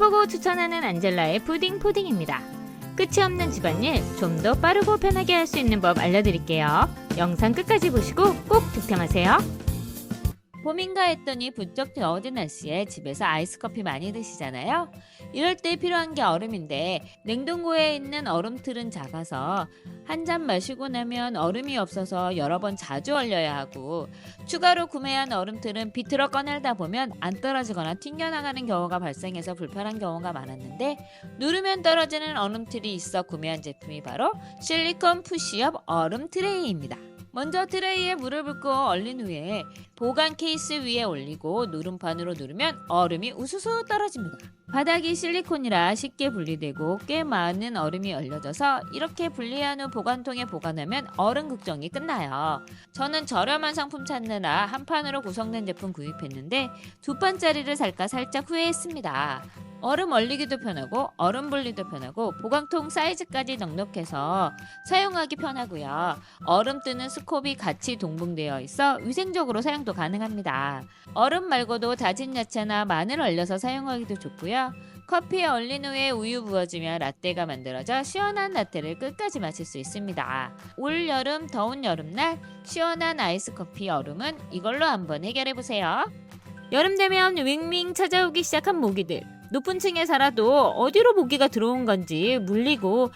보고 추천하는 안젤라의 푸딩입니다. 끝이 없는 집안일 좀 더 빠르고 편하게 할 수 있는 법 알려드릴게요. 영상 끝까지 보시고 꼭 득템하세요. 봄인가 했더니 부쩍 더워진 날씨에 집에서 아이스커피 많이 드시잖아요. 이럴 때 필요한 게 얼음인데 냉동고에 있는 얼음틀은 작아서 한 잔 마시고 나면 얼음이 없어서 여러 번 자주 얼려야 하고, 추가로 구매한 얼음틀은 비틀어 꺼내다 보면 안 떨어지거나 튕겨나가는 경우가 발생해서 불편한 경우가 많았는데, 누르면 떨어지는 얼음틀이 있어 구매한 제품이 바로 실리콘 푸시업 얼음 트레이입니다. 먼저 트레이에 물을 붓고 얼린 후에 보관 케이스 위에 올리고 누름판으로 누르면 얼음이 우수수 떨어집니다. 바닥이 실리콘이라 쉽게 분리되고 꽤 많은 얼음이 얼려져서 이렇게 분리한 후 보관통에 보관하면 얼음 걱정이 끝나요. 저는 저렴한 상품 찾느라 한 판으로 구성된 제품 구입했는데 2판짜리를 살까 살짝 후회했습니다. 얼음 얼리기도 편하고 얼음 분리도 편하고 보관통 사이즈까지 넉넉해서 사용하기 편하고요. 얼음 뜨는 스콥이 같이 동봉되어 있어 위생적으로 사용도 가능합니다. 얼음 말고도 다진 야채나 마늘 얼려서 사용하기도 좋고요. 커피에 얼린 후에 우유 부어주면 라떼가 만들어져 시원한 라떼를 끝까지 마실 수 있습니다. 올 여름 더운 여름날 시원한 아이스커피 얼음은 이걸로 한번 해결해보세요. 여름 되면 윙윙 찾아오기 시작한 모기들. 높은 층에 살아도 어디로 모기가 들어온 건지 물리고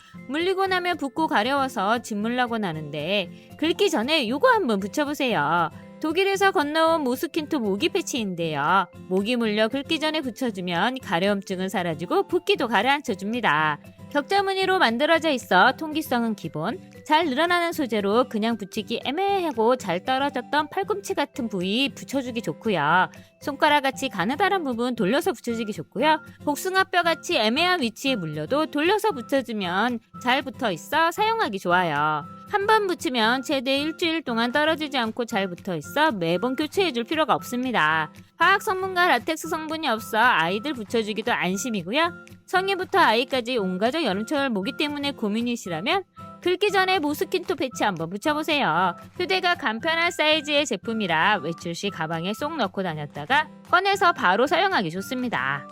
나면 붓고 가려워서 짓물라고 나는데, 긁기 전에 요거 한번 붙여보세요. 독일에서 건너온 모스킨토 모기 패치인데요. 모기 물려 긁기 전에 붙여주면 가려움증은 사라지고 붓기도 가라앉혀줍니다. 격자 무늬로 만들어져 있어 통기성은 기본, 잘 늘어나는 소재로 그냥 붙이기 애매하고 잘 떨어졌던 팔꿈치 같은 부위 붙여주기 좋고요. 손가락같이 가느다란 부분 돌려서 붙여주기 좋고요. 복숭아뼈같이 애매한 위치에 물려도 돌려서 붙여주면 잘 붙어있어 사용하기 좋아요. 한 번 붙이면 최대 일주일 동안 떨어지지 않고 잘 붙어있어 매번 교체해줄 필요가 없습니다. 화학 성분과 라텍스 성분이 없어 아이들 붙여주기도 안심이고요. 성인부터 아이까지 온 가족 여름철 모기 때문에 고민이시라면 긁기 전에 모스킨토 패치 한번 붙여보세요. 휴대가 간편한 사이즈의 제품이라 외출 시 가방에 쏙 넣고 다녔다가 꺼내서 바로 사용하기 좋습니다.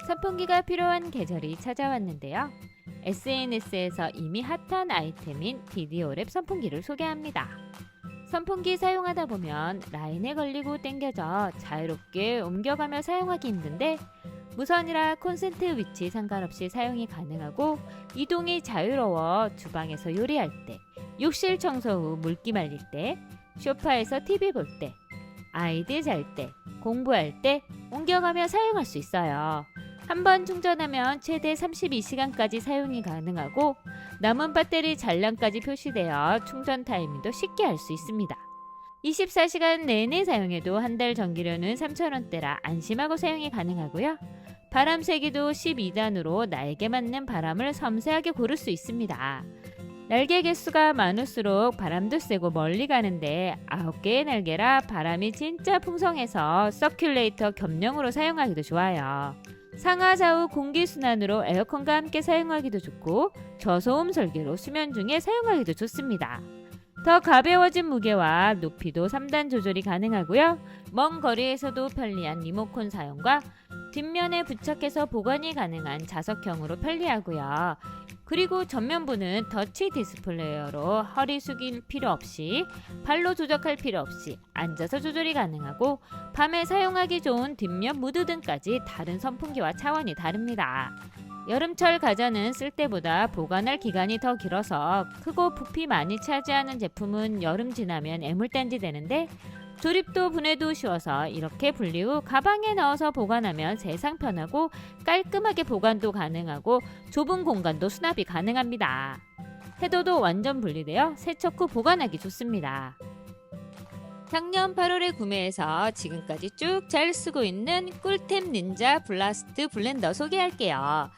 선풍기가 필요한 계절이 찾아왔는데요. SNS에서 이미 핫한 아이템인 디디오랩 선풍기를 소개합니다. 선풍기 사용하다 보면 라인에 걸리고 당겨져 자유롭게 옮겨가며 사용하기 힘든데, 무선이라 콘센트 위치 상관없이 사용이 가능하고 이동이 자유로워 주방에서 요리할 때, 욕실 청소 후 물기 말릴 때, 소파에서 TV 볼 때, 아이들 잘 때, 공부할 때 옮겨가며 사용할 수 있어요. 한번 충전하면 최대 32시간까지 사용이 가능하고 남은 배터리 잔량까지 표시되어 충전 타이밍도 쉽게 알 수 있습니다. 24시간 내내 사용해도 한 달 전기료는 3,000원대라 안심하고 사용이 가능하고요. 바람 세기도 12단으로 나에게 맞는 바람을 섬세하게 고를 수 있습니다. 날개 개수가 많을수록 바람도 세고 멀리 가는데 9개의 날개라 바람이 진짜 풍성해서 서큘레이터 겸용으로 사용하기도 좋아요. 상하 좌우 공기순환으로 에어컨과 함께 사용하기도 좋고 저소음 설계로 수면 중에 사용하기도 좋습니다. 더 가벼워진 무게와 높이도 3단 조절이 가능하고요. 먼 거리에서도 편리한 리모컨 사용과 뒷면에 부착해서 보관이 가능한 자석형으로 편리하고요. 그리고 전면부는 터치 디스플레이어로 허리 숙일 필요 없이 발로 조작할 필요 없이 앉아서 조절이 가능하고 밤에 사용하기 좋은 뒷면 무드 등까지 다른 선풍기와 차원이 다릅니다. 여름철 가전은 쓸 때보다 보관할 기간이 더 길어서 크고 부피 많이 차지하는 제품은 여름 지나면 애물단지 되는데, 조립도 분해도 쉬워서 이렇게 분리 후 가방에 넣어서 보관하면 세상 편하고 깔끔하게 보관도 가능하고 좁은 공간도 수납이 가능합니다. 해도도 완전 분리되어 세척 후 보관하기 좋습니다. 작년 8월에 구매해서 지금까지 쭉 잘 쓰고 있는 꿀템 닌자 블라스트 블렌더 소개할게요.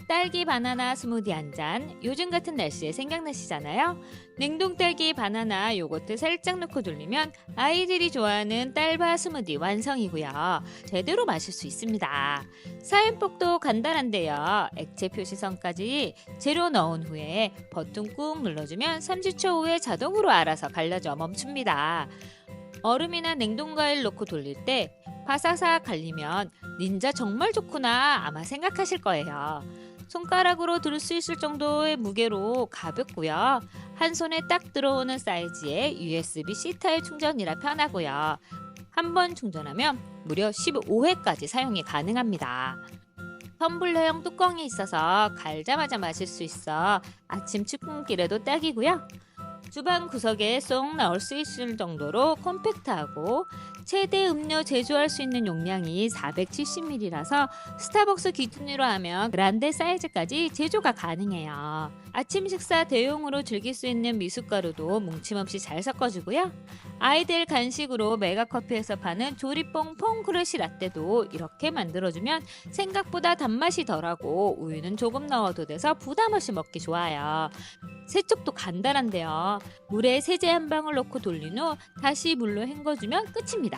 딸기 바나나 스무디 한 잔, 요즘 같은 날씨에 생각나시잖아요? 냉동 딸기 바나나 요거트 살짝 넣고 돌리면 아이들이 좋아하는 딸바 스무디 완성이고요. 제대로 마실 수 있습니다. 사용법도 간단한데요. 액체 표시선까지 재료 넣은 후에 버튼 꾹 눌러주면 30초 후에 자동으로 알아서 갈라져 멈춥니다. 얼음이나 냉동과일 넣고 돌릴 때 바사삭 갈리면 닌자 정말 좋구나 아마 생각하실 거예요. 손가락으로 들 수 있을 정도의 무게로 가볍고요. 한 손에 딱 들어오는 사이즈의 USB-C 타입 충전이라 편하고요. 한 번 충전하면 무려 15회까지 사용이 가능합니다. 텀블러형 뚜껑이 있어서 갈자마자 마실 수 있어 아침 출근길에도 딱이고요. 주방 구석에 쏙 넣을 수 있을 정도로 컴팩트하고 최대 음료 제조할 수 있는 용량이 470ml라서 스타벅스 기준으로 하면 그란데 사이즈까지 제조가 가능해요. 아침 식사 대용으로 즐길 수 있는 미숫가루도 뭉침없이 잘 섞어주고요. 아이들 간식으로 메가커피에서 파는 조리뽕 퐁크러쉬 라떼도 이렇게 만들어주면 생각보다 단맛이 덜하고 우유는 조금 넣어도 돼서 부담없이 먹기 좋아요. 세척도 간단한데요. 물에 세제 한 방울 넣고 돌린 후 다시 물로 헹궈주면 끝입니다.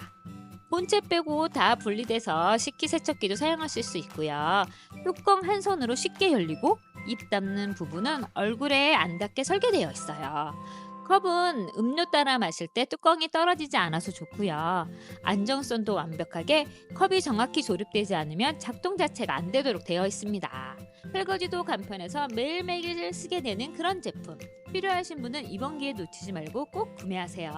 본체 빼고 다 분리돼서 식기세척기도 사용하실 수 있고요. 뚜껑 한 손으로 쉽게 열리고 입 닫는 부분은 얼굴에 안 닿게 설계되어 있어요. 컵은 음료 따라 마실 때 뚜껑이 떨어지지 않아서 좋고요. 안정성도 완벽하게 컵이 정확히 조립되지 않으면 작동 자체가 안 되도록 되어 있습니다. 설거지도 간편해서 매일매일 쓰게 되는 그런 제품. 필요하신 분은 이번 기회 놓치지 말고 꼭 구매하세요.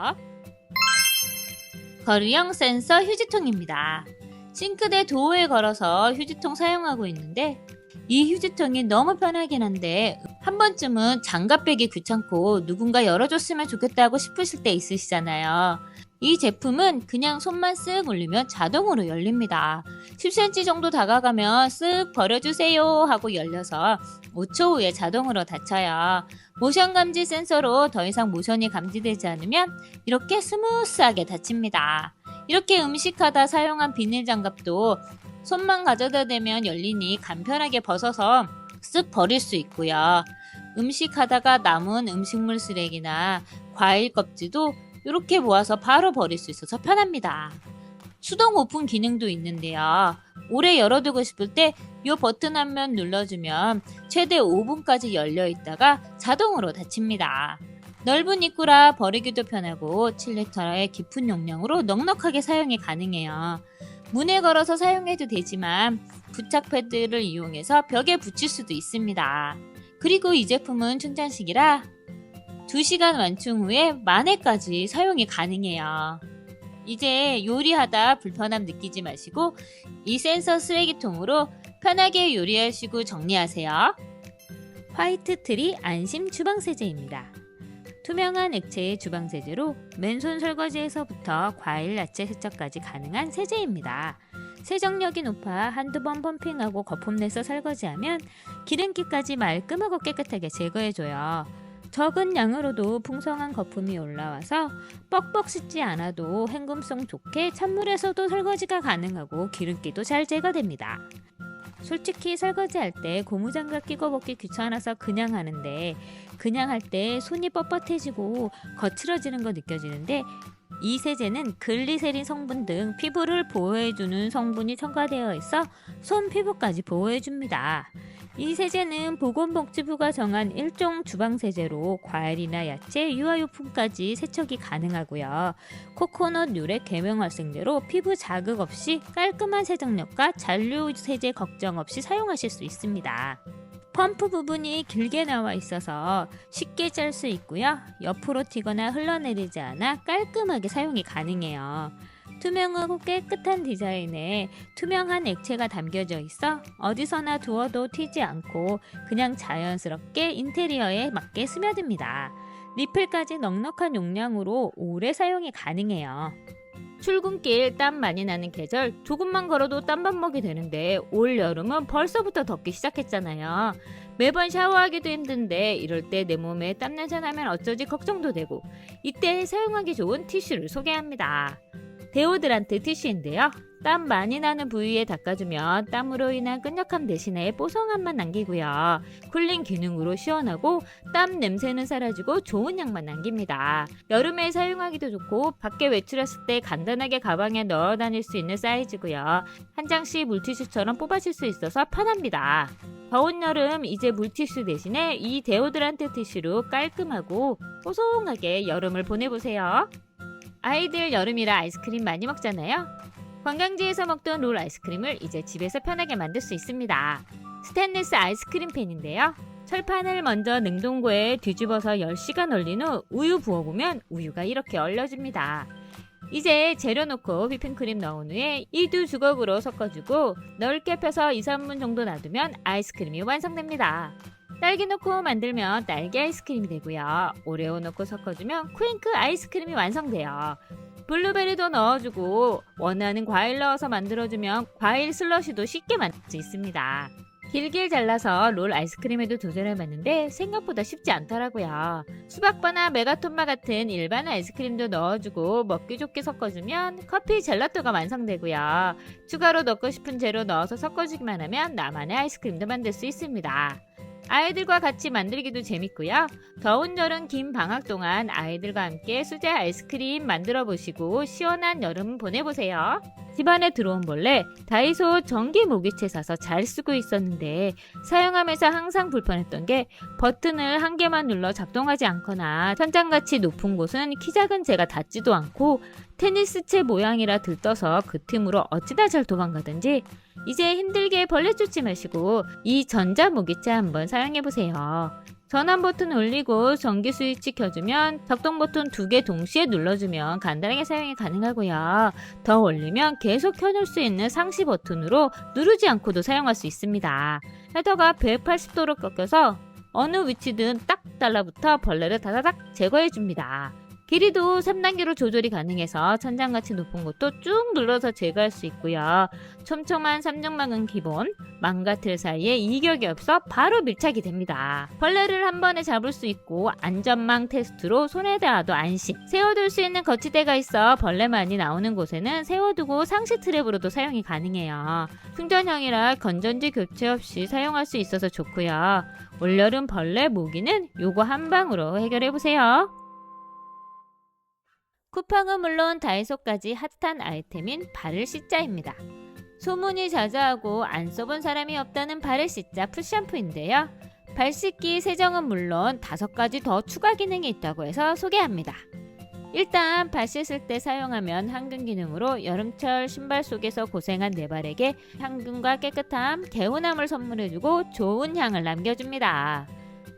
거리형 센서 휴지통입니다. 싱크대 도어에 걸어서 휴지통 사용하고 있는데 이 휴지통이 너무 편하긴 한데 한 번쯤은 장갑 빼기 귀찮고 누군가 열어줬으면 좋겠다고 싶으실 때 있으시잖아요. 이 제품은 그냥 손만 쓱 올리면 자동으로 열립니다. 10cm 정도 다가가면 쓱 버려주세요 하고 열려서 5초 후에 자동으로 닫혀요. 모션 감지 센서로 더 이상 모션이 감지되지 않으면 이렇게 스무스하게 닫힙니다. 이렇게 음식하다 사용한 비닐 장갑도 손만 가져다 대면 열리니 간편하게 벗어서 쓱 버릴 수 있고요. 음식하다가 남은 음식물 쓰레기나 과일 껍질도 이렇게 모아서 바로 버릴 수 있어서 편합니다. 수동 오픈 기능도 있는데요. 오래 열어두고 싶을 때 이 버튼 한 번 눌러주면 최대 5분까지 열려 있다가 자동으로 닫힙니다. 넓은 입구라 버리기도 편하고 7리터의 깊은 용량으로 넉넉하게 사용이 가능해요. 문에 걸어서 사용해도 되지만 부착 패드를 이용해서 벽에 붙일 수도 있습니다. 그리고 이 제품은 충전식이라 2시간 완충 후에 만회까지 사용이 가능해요. 이제 요리하다 불편함 느끼지 마시고 이 센서 쓰레기통으로 편하게 요리하시고 정리하세요. 화이트 트리 안심 주방세제입니다. 투명한 액체의 주방세제로 맨손 설거지에서부터 과일, 야채 세척까지 가능한 세제입니다. 세정력이 높아 한두 번 펌핑하고 거품 내서 설거지하면 기름기까지 말끔하고 깨끗하게 제거해줘요. 적은 양으로도 풍성한 거품이 올라와서 뻑뻑 씻지 않아도 헹굼성 좋게 찬물에서도 설거지가 가능하고 기름기도 잘 제거됩니다. 솔직히 설거지할 때 고무장갑 끼고 먹기 귀찮아서 그냥 하는데 그냥 할 때 손이 뻣뻣해지고 거칠어지는 거 느껴지는데 이 세제는 글리세린 성분 등 피부를 보호해주는 성분이 첨가되어 있어 손 피부까지 보호해줍니다. 이 세제는 보건복지부가 정한 일종 주방세제로 과일이나 야채, 유아용품까지 세척이 가능하고요. 코코넛 유래 계명 활성제로 피부 자극 없이 깔끔한 세정력과 잔류 세제 걱정 없이 사용하실 수 있습니다. 펌프 부분이 길게 나와 있어서 쉽게 짤 수 있고요. 옆으로 튀거나 흘러내리지 않아 깔끔하게 사용이 가능해요. 투명하고 깨끗한 디자인에 투명한 액체가 담겨져 있어 어디서나 두어도 튀지 않고 그냥 자연스럽게 인테리어에 맞게 스며듭니다. 리필까지 넉넉한 용량으로 오래 사용이 가능해요. 출근길 땀 많이 나는 계절 조금만 걸어도 땀범벅이 되는데 올 여름은 벌써부터 덥기 시작했잖아요. 매번 샤워하기도 힘든데 이럴 때 내 몸에 땀냄새 나면 어쩌지 걱정도 되고 이때 사용하기 좋은 티슈를 소개합니다. 데오드란트 티슈인데요. 땀 많이 나는 부위에 닦아주면 땀으로 인한 끈적함 대신에 뽀송함만 남기고요. 쿨링 기능으로 시원하고 땀 냄새는 사라지고 좋은 향만 남깁니다. 여름에 사용하기도 좋고 밖에 외출했을 때 간단하게 가방에 넣어 다닐 수 있는 사이즈고요. 한 장씩 물티슈처럼 뽑아줄 수 있어서 편합니다. 더운 여름 이제 물티슈 대신에 이 데오드란트 티슈로 깔끔하고 뽀송하게 여름을 보내보세요. 아이들 여름이라 아이스크림 많이 먹잖아요. 관광지에서 먹던 롤 아이스크림을 이제 집에서 편하게 만들 수 있습니다. 스테인리스 아이스크림 팬인데요. 철판을 먼저 냉동고에 뒤집어서 10시간 얼린 후 우유 부어보면 우유가 이렇게 얼려집니다. 이제 재료 넣고 휘핑크림 넣은 후에 이 두 주걱으로 섞어주고 넓게 펴서 2-3분 정도 놔두면 아이스크림이 완성됩니다. 딸기 넣고 만들면 딸기 아이스크림이 되고요. 오레오 넣고 섞어주면 쿠잉크 아이스크림이 완성돼요. 블루베리도 넣어주고 원하는 과일 넣어서 만들어주면 과일 슬러시도 쉽게 만들 수 있습니다. 길게 잘라서 롤 아이스크림에도 도전해봤는데 생각보다 쉽지 않더라고요. 수박바나 메가톤마 같은 일반 아이스크림도 넣어주고 먹기 좋게 섞어주면 커피 젤라또가 완성되고요. 추가로 넣고 싶은 재료 넣어서 섞어주기만 하면 나만의 아이스크림도 만들 수 있습니다. 아이들과 같이 만들기도 재밌고요. 더운 여름 긴 방학 동안 아이들과 함께 수제 아이스크림 만들어 보시고 시원한 여름 보내보세요. 집안에 들어온 벌레, 다이소 전기 모기채 사서 잘 쓰고 있었는데 사용하면서 항상 불편했던 게 버튼을 한 개만 눌러 작동하지 않거나 천장같이 높은 곳은 키 작은 제가 닿지도 않고 테니스채 모양이라 들떠서 그 틈으로 어찌나 잘 도망가든지 이제 힘들게 벌레 쫓지 마시고 이 전자 모기채 한번 사용해보세요. 전원 버튼 올리고 전기 스위치 켜주면 작동 버튼 2개 동시에 눌러주면 간단하게 사용이 가능하고요. 더 올리면 계속 켜놓을 수 있는 상시 버튼으로 누르지 않고도 사용할 수 있습니다. 헤더가 180도로 꺾여서 어느 위치든 딱 달라붙어 벌레를 다다닥 제거해줍니다. 길이도 3단계로 조절이 가능해서 천장같이 높은 곳도 쭉 눌러서 제거할 수 있고요. 촘촘한 3중망은 기본, 망과 틀 사이에 이격이 없어 바로 밀착이 됩니다. 벌레를 한 번에 잡을 수 있고 안전망 테스트로 손에 닿아도 안심. 세워둘 수 있는 거치대가 있어 벌레 많이 나오는 곳에는 세워두고 상시 트랩으로도 사용이 가능해요. 충전형이라 건전지 교체 없이 사용할 수 있어서 좋고요. 올여름 벌레 모기는 요거 한 방으로 해결해보세요. 쿠팡은 물론 다이소까지 핫한 아이템인 발을 씻자입니다. 소문이 자자하고 안 써본 사람이 없다는 발을 씻자 풋샴푸인데요. 발 씻기, 세정은 물론 5가지 더 추가 기능이 있다고 해서 소개합니다. 일단 발 씻을 때 사용하면 항균 기능으로 여름철 신발 속에서 고생한 내 발에게 향균과 깨끗함, 개운함을 선물해주고 좋은 향을 남겨줍니다.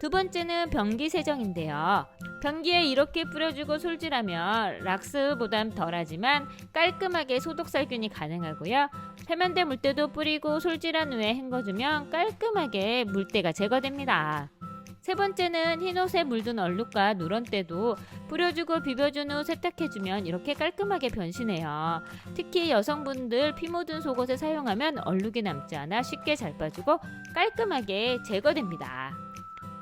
두 번째는 변기 세정인데요. 변기에 이렇게 뿌려주고 솔질하면 락스보단 덜하지만 깔끔하게 소독살균이 가능하고요. 세면대 물때도 뿌리고 솔질한 후에 헹궈주면 깔끔하게 물때가 제거됩니다. 세 번째는 흰옷에 물든 얼룩과 누런때도 뿌려주고 비벼준 후 세탁해주면 이렇게 깔끔하게 변신해요. 특히 여성분들 피 묻은 속옷에 사용하면 얼룩이 남지 않아 쉽게 잘 빠지고 깔끔하게 제거됩니다.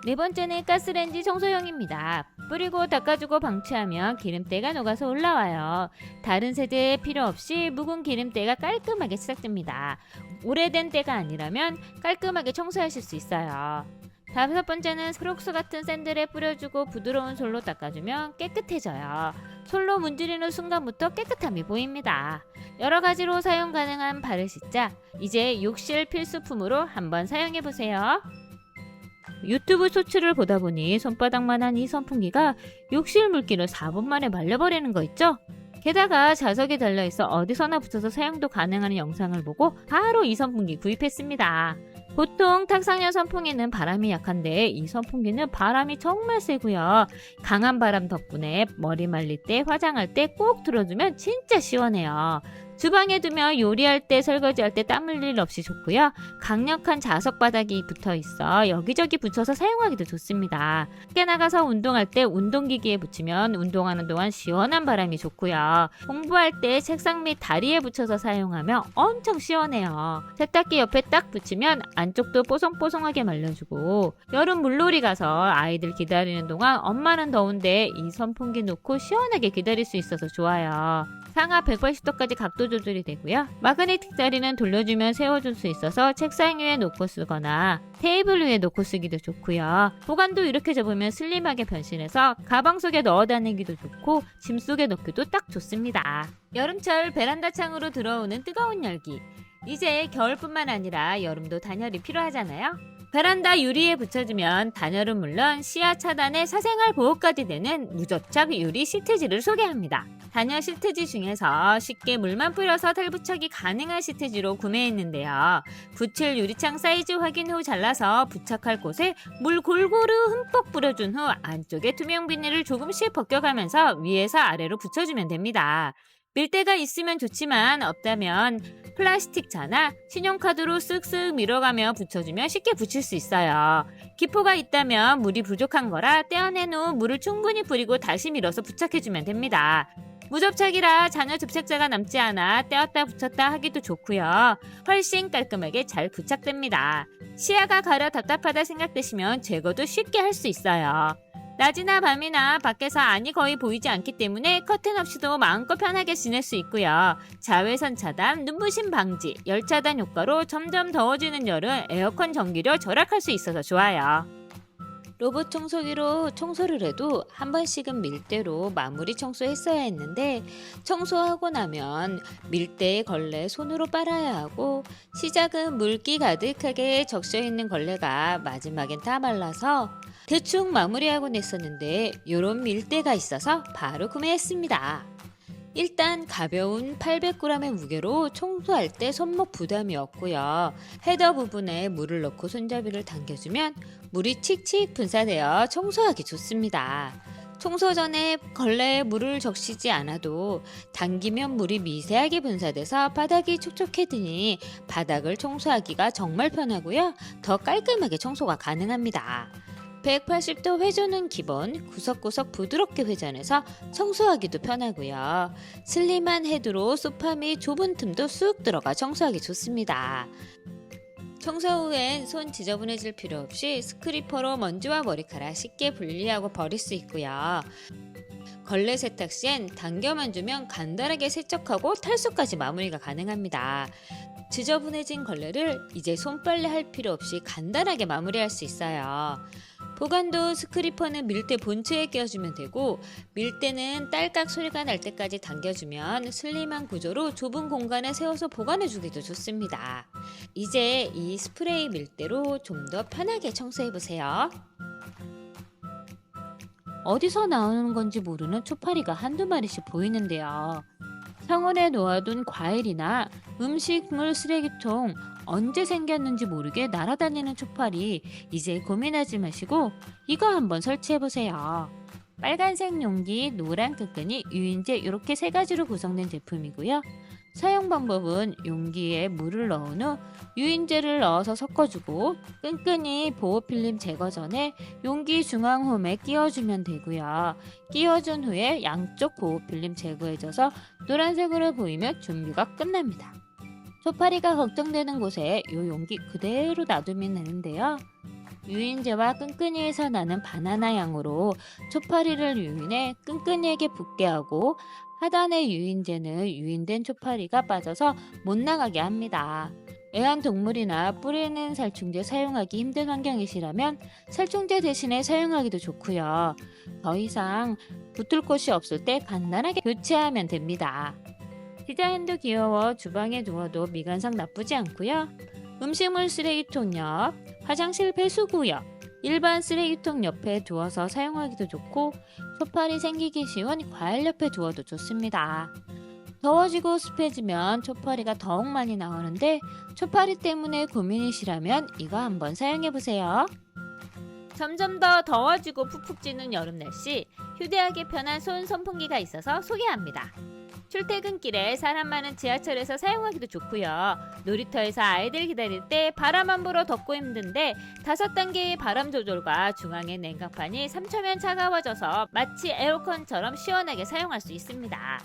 네 번째는 가스레인지 청소용입니다. 뿌리고 닦아주고 방치하면 기름때가 녹아서 올라와요. 다른 세제에 필요 없이 묵은 기름때가 깔끔하게 시작됩니다. 오래된 때가 아니라면 깔끔하게 청소하실 수 있어요. 다섯 번째는 크록스 같은 샌들에 뿌려주고 부드러운 솔로 닦아주면 깨끗해져요. 솔로 문지르는 순간부터 깨끗함이 보입니다. 여러 가지로 사용 가능한 발을 씻자 이제 욕실 필수품으로 한번 사용해보세요. 유튜브 쇼츠를 보다 보니 손바닥만한 이 선풍기가 욕실 물기를 4분 만에 말려버리는 거 있죠? 게다가 자석이 달려있어 어디서나 붙여서 사용도 가능한 영상을 보고 바로 이 선풍기 구입했습니다. 보통 탁상형 선풍기는 바람이 약한데 이 선풍기는 바람이 정말 세고요. 강한 바람 덕분에 머리 말릴 때 화장할 때 꼭 틀어주면 진짜 시원해요. 주방에 두면 요리할 때 설거지할 때 땀 흘릴 일 없이 좋고요. 강력한 자석 바닥이 붙어 있어 여기저기 붙여서 사용하기도 좋습니다. 밖에 나가서 운동할 때 운동기기에 붙이면 운동하는 동안 시원한 바람이 좋고요. 공부할 때 책상 및 다리에 붙여서 사용하면 엄청 시원해요. 세탁기 옆에 딱 붙이면 안쪽도 뽀송뽀송하게 말려주고 여름 물놀이 가서 아이들 기다리는 동안 엄마는 더운데 이 선풍기 놓고 시원하게 기다릴 수 있어서 좋아요. 상하 180도까지 각도 조절이 되고요. 마그네틱 자리는 돌려주면 세워줄 수 있어서 책상 위에 놓고 쓰거나 테이블 위에 놓고 쓰기도 좋고요. 보관도 이렇게 접으면 슬림하게 변신해서 가방 속에 넣어 다니기도 좋고 짐 속에 넣기도 딱 좋습니다. 여름철 베란다 창으로 들어오는 뜨거운 열기. 이제 겨울뿐만 아니라 여름도 단열이 필요하잖아요. 베란다 유리에 붙여주면 단열은 물론 시야 차단에 사생활 보호까지 되는 무접착 유리 시트지를 소개합니다. 단열 시트지 중에서 쉽게 물만 뿌려서 탈부착이 가능한 시트지로 구매했는데요. 붙일 유리창 사이즈 확인 후 잘라서 부착할 곳에 물 골고루 흠뻑 뿌려준 후 안쪽에 투명 비닐을 조금씩 벗겨가면서 위에서 아래로 붙여주면 됩니다. 밀대가 있으면 좋지만 없다면 플라스틱 자나 신용카드로 쓱쓱 밀어가며 붙여주면 쉽게 붙일 수 있어요. 기포가 있다면 물이 부족한 거라 떼어낸 후 물을 충분히 뿌리고 다시 밀어서 부착해주면 됩니다. 무접착이라 잔여 접착제가 남지 않아 떼었다 붙였다 하기도 좋고요. 훨씬 깔끔하게 잘 부착됩니다. 시야가 가려 답답하다 생각되시면 제거도 쉽게 할 수 있어요. 낮이나 밤이나 밖에서 안이 거의 보이지 않기 때문에 커튼 없이도 마음껏 편하게 지낼 수 있고요. 자외선 차단, 눈부심 방지, 열 차단 효과로 점점 더워지는 여름 에어컨 전기료 절약할 수 있어서 좋아요. 로봇 청소기로 청소를 해도 한 번씩은 밀대로 마무리 청소했어야 했는데 청소하고 나면 밀대에 걸레 손으로 빨아야 하고 시작은 물기 가득하게 적셔있는 걸레가 마지막엔 다 말라서 대충 마무리하고 냈었는데 요런 밀대가 있어서 바로 구매했습니다. 일단 가벼운 800g의 무게로 청소할 때 손목 부담이 없고요. 헤더 부분에 물을 넣고 손잡이를 당겨주면 물이 칙칙 분사되어 청소하기 좋습니다. 청소 전에 걸레에 물을 적시지 않아도 당기면 물이 미세하게 분사돼서 바닥이 촉촉해지니 바닥을 청소하기가 정말 편하고요. 더 깔끔하게 청소가 가능합니다. 180도 회전은 기본, 구석구석 부드럽게 회전해서 청소하기도 편하고요. 슬림한 헤드로 소파 및 좁은 틈도 쑥 들어가 청소하기 좋습니다. 청소 후엔 손 지저분해질 필요 없이 스크리퍼로 먼지와 머리카락 쉽게 분리하고 버릴 수 있고요. 걸레 세탁 시엔 당겨만 주면 간단하게 세척하고 탈수까지 마무리가 가능합니다. 지저분해진 걸레를 이제 손빨래 할 필요 없이 간단하게 마무리할 수 있어요. 보관도 스크리퍼는 밀대 본체에 끼워주면 되고 밀대는 딸깍 소리가 날 때까지 당겨주면 슬림한 구조로 좁은 공간에 세워서 보관해주기도 좋습니다. 이제 이 스프레이 밀대로 좀 더 편하게 청소해보세요. 어디서 나오는 건지 모르는 초파리가 한두 마리씩 보이는데요. 상온에 놓아둔 과일이나 음식물 쓰레기통, 언제 생겼는지 모르게 날아다니는 초파리, 이제 고민하지 마시고 이거 한번 설치해보세요. 빨간색 용기, 노란 끈끈이, 유인제 이렇게 세 가지로 구성된 제품이고요. 사용 방법은 용기에 물을 넣은 후 유인제를 넣어서 섞어주고 끈끈이 보호필름 제거 전에 용기 중앙홈에 끼워주면 되고요. 끼워준 후에 양쪽 보호필름 제거해줘서 노란색으로 보이면 준비가 끝납니다. 초파리가 걱정되는 곳에 이 용기 그대로 놔두면 되는데요. 유인제와 끈끈이에서 나는 바나나 향으로 초파리를 유인해 끈끈이에게 붙게 하고 하단의 유인제는 유인된 초파리가 빠져서 못 나가게 합니다. 애완동물이나 뿌리는 살충제 사용하기 힘든 환경이시라면 살충제 대신에 사용하기도 좋고요. 더 이상 붙을 곳이 없을 때 간단하게 교체하면 됩니다. 디자인도 귀여워 주방에 두어도 미관상 나쁘지 않고요. 음식물 쓰레기통 옆, 화장실 배수구 옆, 일반 쓰레기통 옆에 두어서 사용하기도 좋고 초파리 생기기 쉬운 과일 옆에 두어도 좋습니다. 더워지고 습해지면 초파리가 더욱 많이 나오는데 초파리 때문에 고민이시라면 이거 한번 사용해보세요. 점점 더 더워지고 푹푹 찌는 여름 날씨, 휴대하기 편한 손 선풍기가 있어서 소개합니다. 출퇴근길에 사람 많은 지하철에서 사용하기도 좋고요. 놀이터에서 아이들 기다릴 때 바람 안 불어 덥고 힘든데 5단계의 바람 조절과 중앙의 냉각판이 3초면 차가워져서 마치 에어컨처럼 시원하게 사용할 수 있습니다.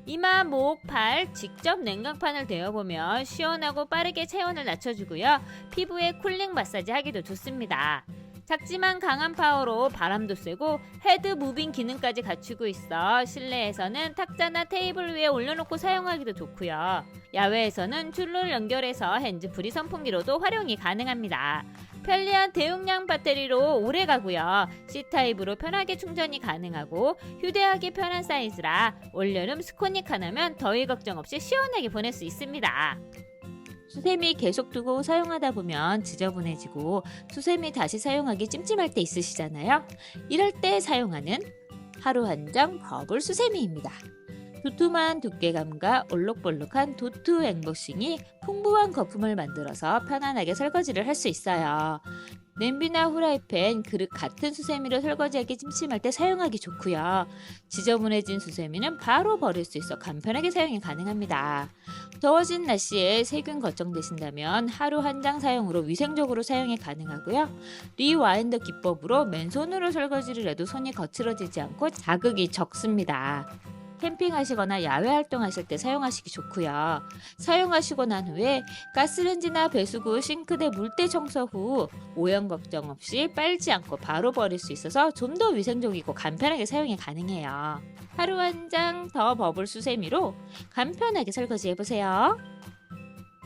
이마, 목, 팔 직접 냉각판을 대어보면 시원하고 빠르게 체온을 낮춰주고요. 피부에 쿨링 마사지 하기도 좋습니다. 작지만 강한 파워로 바람도 쐬고 헤드 무빙 기능까지 갖추고 있어 실내에서는 탁자나 테이블 위에 올려놓고 사용하기도 좋고요. 야외에서는 줄을 연결해서 핸즈프리 선풍기로도 활용이 가능합니다. 편리한 대용량 배터리로 오래 가고요. C타입으로 편하게 충전이 가능하고 휴대하기 편한 사이즈라 올여름 스코닉 하나면 더위 걱정 없이 시원하게 보낼 수 있습니다. 수세미 계속 두고 사용하다 보면 지저분해지고 수세미 다시 사용하기 찜찜할 때 있으시잖아요. 이럴 때 사용하는 하루 한 장 버블 수세미입니다. 두툼한 두께감과 올록볼록한 도트 엠보싱이 풍부한 거품을 만들어서 편안하게 설거지를 할 수 있어요. 냄비나 후라이팬, 그릇 같은 수세미로 설거지하기 찜찜할 때 사용하기 좋고요. 지저분해진 수세미는 바로 버릴 수 있어 간편하게 사용이 가능합니다. 더워진 날씨에 세균 걱정되신다면 하루 한 장 사용으로 위생적으로 사용이 가능하고요. 리와인더 기법으로 맨손으로 설거지를 해도 손이 거칠어지지 않고 자극이 적습니다. 캠핑하시거나 야외 활동하실 때 사용하시기 좋고요. 사용하시고 난 후에 가스레인지나 배수구, 싱크대 물때 청소 후 오염 걱정 없이 빨지 않고 바로 버릴 수 있어서 좀 더 위생적이고 간편하게 사용이 가능해요. 하루 한 장 더 버블 수세미로 간편하게 설거지 해보세요.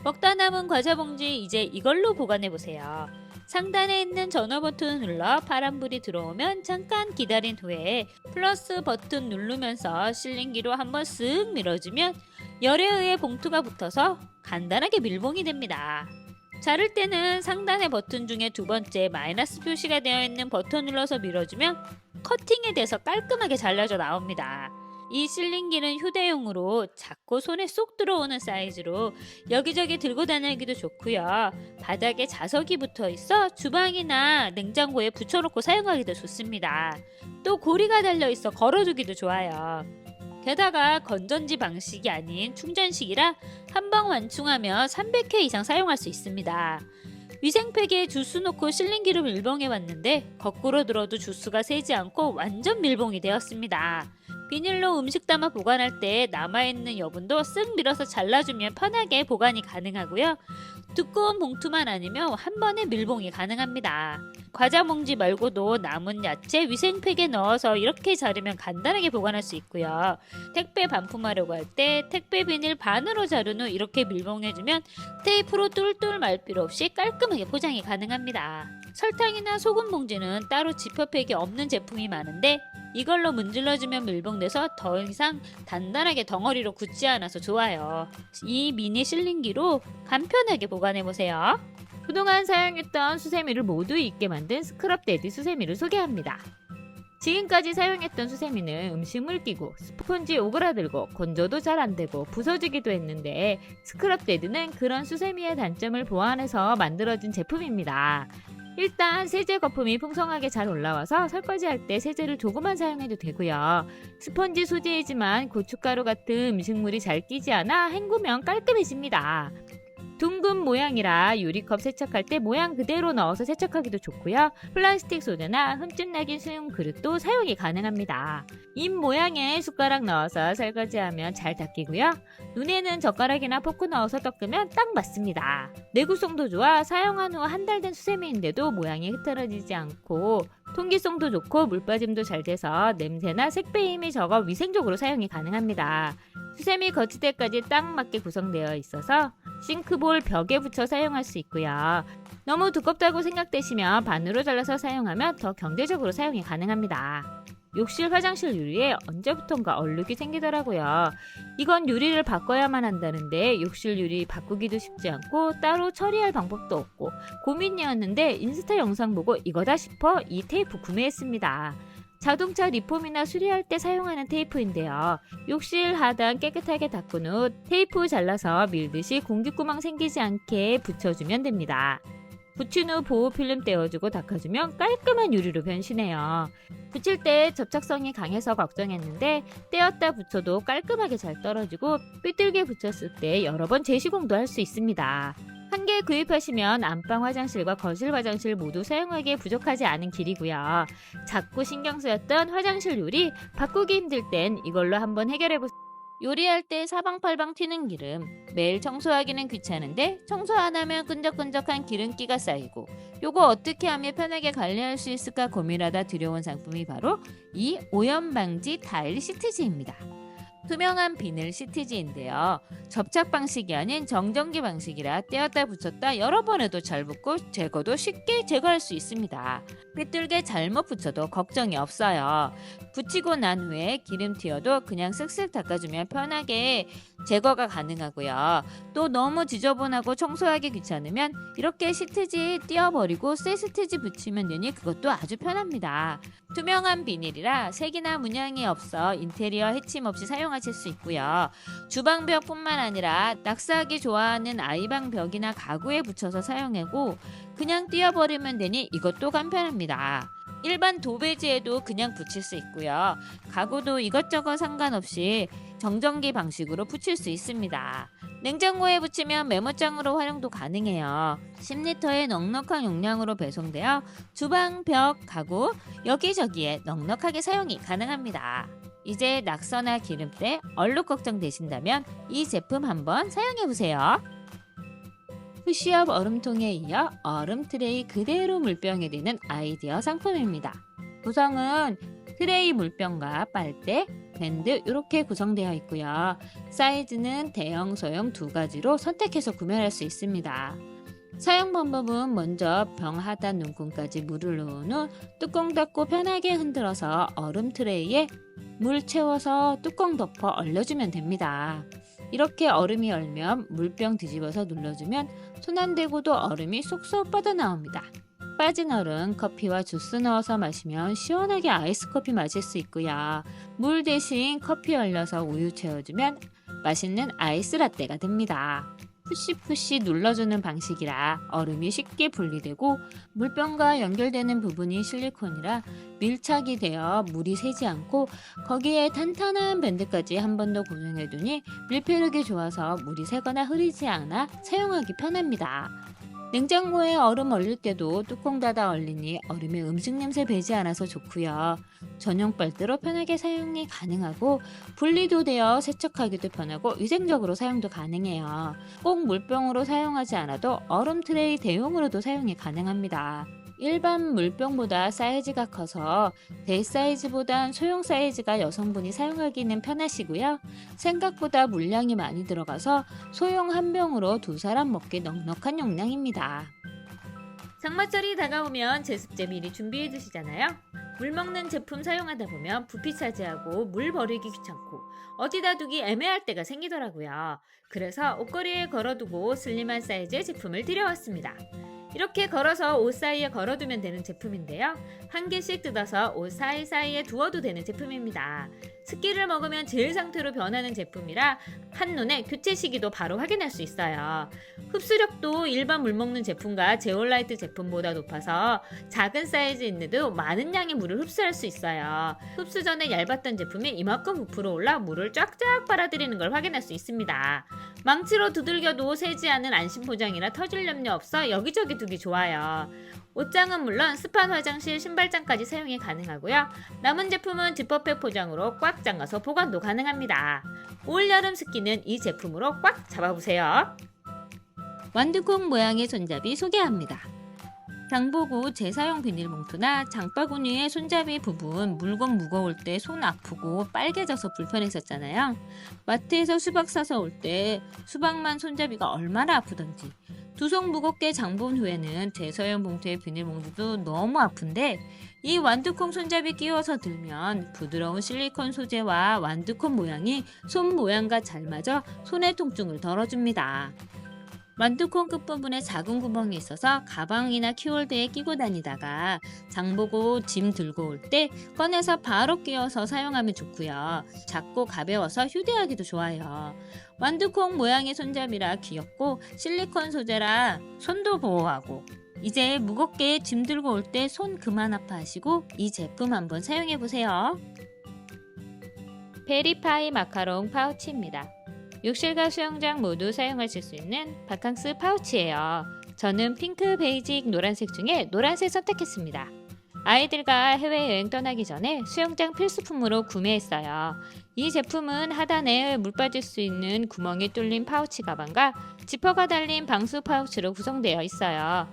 먹다 남은 과자 봉지 이제 이걸로 보관해 보세요. 상단에 있는 전원 버튼을 눌러 파란불이 들어오면 잠깐 기다린 후에 플러스 버튼 누르면서 실링기로 한번 쓱 밀어주면 열에 의해 봉투가 붙어서 간단하게 밀봉이 됩니다. 자를 때는 상단의 버튼 중에 두 번째 마이너스 표시가 되어 있는 버튼 눌러서 밀어주면 커팅이 돼서 깔끔하게 잘라져 나옵니다. 이 실링기는 휴대용으로 작고 손에 쏙 들어오는 사이즈로 여기저기 들고 다니기도 좋고요. 바닥에 자석이 붙어 있어 주방이나 냉장고에 붙여놓고 사용하기도 좋습니다. 또 고리가 달려 있어 걸어두기도 좋아요. 게다가 건전지 방식이 아닌 충전식이라 한방 완충하며 300회 이상 사용할 수 있습니다. 위생팩에 주스 넣고 실링기로 밀봉해 봤는데 거꾸로 들어도 주스가 새지 않고 완전 밀봉이 되었습니다. 비닐로 음식 담아 보관할 때 남아있는 여분도 쓱 밀어서 잘라주면 편하게 보관이 가능하고요. 두꺼운 봉투만 아니면 한 번에 밀봉이 가능합니다. 과자 봉지 말고도 남은 야채 위생팩에 넣어서 이렇게 자르면 간단하게 보관할 수 있고요. 택배 반품하려고 할 때 택배 비닐 반으로 자른 후 이렇게 밀봉해주면 테이프로 뚫뚫 말 필요 없이 깔끔하게 포장이 가능합니다. 설탕이나 소금 봉지는 따로 지퍼팩이 없는 제품이 많은데 이걸로 문질러주면 밀봉돼서 더 이상 단단하게 덩어리로 굳지 않아서 좋아요. 이 미니 실링기로 간편하게 보관해보세요. 그동안 사용했던 수세미를 모두 잊게 만든 스크럽데디 수세미를 소개합니다. 지금까지 사용했던 수세미는 음식물 끼고 스펀지 오그라들고 건조도 잘 안되고 부서지기도 했는데 스크럽데디는 그런 수세미의 단점을 보완해서 만들어진 제품입니다. 일단 세제 거품이 풍성하게 잘 올라와서 설거지할 때 세제를 조금만 사용해도 되고요. 스펀지 소재이지만 고춧가루 같은 음식물이 잘 끼지 않아 헹구면 깔끔해집니다. 둥근 모양이라 유리컵 세척할 때 모양 그대로 넣어서 세척하기도 좋고요. 플라스틱 소재나 흠집 나긴 수용 그릇도 사용이 가능합니다. 입 모양의 숟가락 넣어서 설거지하면 잘 닦이고요. 눈에는 젓가락이나 포크 넣어서 닦으면 딱 맞습니다. 내구성도 좋아 사용한 후 한 달 된 수세미인데도 모양이 흐트러지지 않고 통기성도 좋고 물빠짐도 잘 돼서 냄새나 색 배임이 적어 위생적으로 사용이 가능합니다. 수세미 거치대까지 딱 맞게 구성되어 있어서 싱크볼 벽에 붙여 사용할 수 있고요. 너무 두껍다고 생각되시면 반으로 잘라서 사용하면 더 경제적으로 사용이 가능합니다. 욕실 화장실 유리에 언제부턴가 얼룩이 생기더라고요. 이건 유리를 바꿔야만 한다는데 욕실 유리 바꾸기도 쉽지 않고 따로 처리할 방법도 없고 고민이었는데 인스타 영상 보고 이거다 싶어 이 테이프 구매했습니다. 자동차 리폼이나 수리할 때 사용하는 테이프인데요. 욕실 하단 깨끗하게 닦은 후 테이프 잘라서 밀듯이 공기구멍 생기지 않게 붙여주면 됩니다. 붙인 후 보호필름 떼어주고 닦아주면 깔끔한 유리로 변신해요. 붙일 때 접착성이 강해서 걱정했는데 떼었다 붙여도 깔끔하게 잘 떨어지고 삐뚤게 붙였을 때 여러 번 재시공도 할 수 있습니다. 한 개 구입하시면 안방 화장실과 거실 화장실 모두 사용하기에 부족하지 않은 길이고요. 자꾸 신경 쓰였던 화장실 유리 바꾸기 힘들 땐 이걸로 한번 해결해보세요. 요리할 때 사방팔방 튀는 기름, 매일 청소하기는 귀찮은데 청소 안 하면 끈적끈적한 기름기가 쌓이고 요거 어떻게 하면 편하게 관리할 수 있을까 고민하다 들여온 상품이 바로 이 오염방지 타일 시트지입니다. 투명한 비닐 시트지인데요. 접착 방식이 아닌 정전기 방식이라 떼었다 붙였다 여러 번 해도 잘 붙고 제거도 쉽게 제거할 수 있습니다. 삐뚤게 잘못 붙여도 걱정이 없어요. 붙이고 난 후에 기름 튀어도 그냥 쓱쓱 닦아주면 편하게 제거가 가능하고요. 또 너무 지저분하고 청소하기 귀찮으면 이렇게 시트지 띄어버리고 새 시트지 붙이면 되니 그것도 아주 편합니다. 투명한 비닐이라 색이나 문양이 없어 인테리어 해침 없이 사용하실 수 있고요. 주방벽뿐만 아니라 낙서하기 좋아하는 아이방 벽이나 가구에 붙여서 사용하고 그냥 띄어버리면 되니 이것도 간편합니다. 일반 도배지에도 그냥 붙일 수 있고요. 가구도 이것저것 상관없이 정전기 방식으로 붙일 수 있습니다. 냉장고에 붙이면 메모장으로 활용도 가능해요. 10리터의 넉넉한 용량으로 배송되어 주방, 벽, 가구 여기저기에 넉넉하게 사용이 가능합니다. 이제 낙서나 기름때, 얼룩 걱정되신다면 이 제품 한번 사용해보세요. 푸시업 얼음통에 이어 얼음 트레이 그대로 물병에 드는 아이디어 상품입니다. 구성은 트레이 물병과 빨대, 밴드 이렇게 구성되어 있고요. 사이즈는 대형, 소형 두 가지로 선택해서 구매할 수 있습니다. 사용 방법은 먼저 병 하단 눈금까지 물을 넣은 후 뚜껑 닫고 편하게 흔들어서 얼음 트레이에 물 채워서 뚜껑 덮어 얼려주면 됩니다. 이렇게 얼음이 얼면 물병 뒤집어서 눌러주면 손 안 대고도 얼음이 쏙쏙 뻗어나옵니다. 빠진 얼음 커피와 주스 넣어서 마시면 시원하게 아이스 커피 마실 수 있고요. 물 대신 커피 얼려서 우유 채워주면 맛있는 아이스 라떼가 됩니다. 푸시푸시 눌러주는 방식이라 얼음이 쉽게 분리되고 물병과 연결되는 부분이 실리콘이라 밀착이 되어 물이 새지 않고 거기에 탄탄한 밴드까지 한 번 더 고정해두니 밀폐력이 좋아서 물이 새거나 흐르지 않아 사용하기 편합니다. 냉장고에 얼음 얼릴 때도 뚜껑 닫아 얼리니 얼음에 음식 냄새 배지 않아서 좋고요. 전용 빨대로 편하게 사용이 가능하고 분리도 되어 세척하기도 편하고 위생적으로 사용도 가능해요. 꼭 물병으로 사용하지 않아도 얼음 트레이 대용으로도 사용이 가능합니다. 일반 물병보다 사이즈가 커서 대사이즈보단 소형 사이즈가 여성분이 사용하기는 편하시고요. 생각보다 물량이 많이 들어가서 소형 한 병으로 두 사람 먹기 넉넉한 용량입니다. 장마철이 다가오면 제습제 미리 준비해 두시잖아요. 물 먹는 제품 사용하다 보면 부피 차지하고 물 버리기 귀찮고 어디다 두기 애매할 때가 생기더라고요. 그래서 옷걸이에 걸어두고 슬림한 사이즈의 제품을 들여왔습니다. 이렇게 걸어서 옷 사이에 걸어두면 되는 제품인데요. 한 개씩 뜯어서 옷 사이사이에 두어도 되는 제품입니다. 습기를 먹으면 젤 상태로 변하는 제품이라 한눈에 교체 시기도 바로 확인할 수 있어요. 흡수력도 일반 물 먹는 제품과 제올라이트 제품보다 높아서 작은 사이즈인데도 많은 양의 물을 흡수할 수 있어요. 흡수 전에 얇았던 제품이 이만큼 부풀어 올라 물을 쫙쫙 빨아들이는 걸 확인할 수 있습니다. 망치로 두들겨도 새지 않은 안심 포장이라 터질 염려 없어 여기저기 두기 좋아요. 옷장은 물론 스판 화장실, 신발장까지 사용이 가능하고요. 남은 제품은 지퍼백 포장으로 꽉 잠가서 보관도 가능합니다. 올 여름 습기는 이 제품으로 꽉 잡아보세요. 완두콩 모양의 손잡이 소개합니다. 장보고 재사용 비닐봉투나 장바구니의 손잡이 부분 물건 무거울 때 손 아프고 빨개져서 불편했었잖아요. 마트에서 수박 사서 올 때 수박만 손잡이가 얼마나 아프던지 두 송 무겁게 장본 후에는 재사용 봉투의 비닐봉투도 너무 아픈데 이 완두콩 손잡이 끼워서 들면 부드러운 실리콘 소재와 완두콩 모양이 손 모양과 잘 맞아 손의 통증을 덜어줍니다. 완두콩 끝부분에 작은 구멍이 있어서 가방이나 키홀더에 끼고 다니다가 장보고 짐 들고 올 때 꺼내서 바로 끼워서 사용하면 좋고요. 작고 가벼워서 휴대하기도 좋아요. 완두콩 모양의 손잡이라 귀엽고 실리콘 소재라 손도 보호하고 이제 무겁게 짐 들고 올 때 손 그만 아파하시고 이 제품 한번 사용해보세요. 베리파이 마카롱 파우치입니다. 욕실과 수영장 모두 사용하실 수 있는 바캉스 파우치예요. 저는 핑크, 베이직, 노란색 중에 노란색 선택했습니다. 아이들과 해외여행 떠나기 전에 수영장 필수품으로 구매했어요. 이 제품은 하단에 물 빠질 수 있는 구멍이 뚫린 파우치 가방과 지퍼가 달린 방수 파우치로 구성되어 있어요.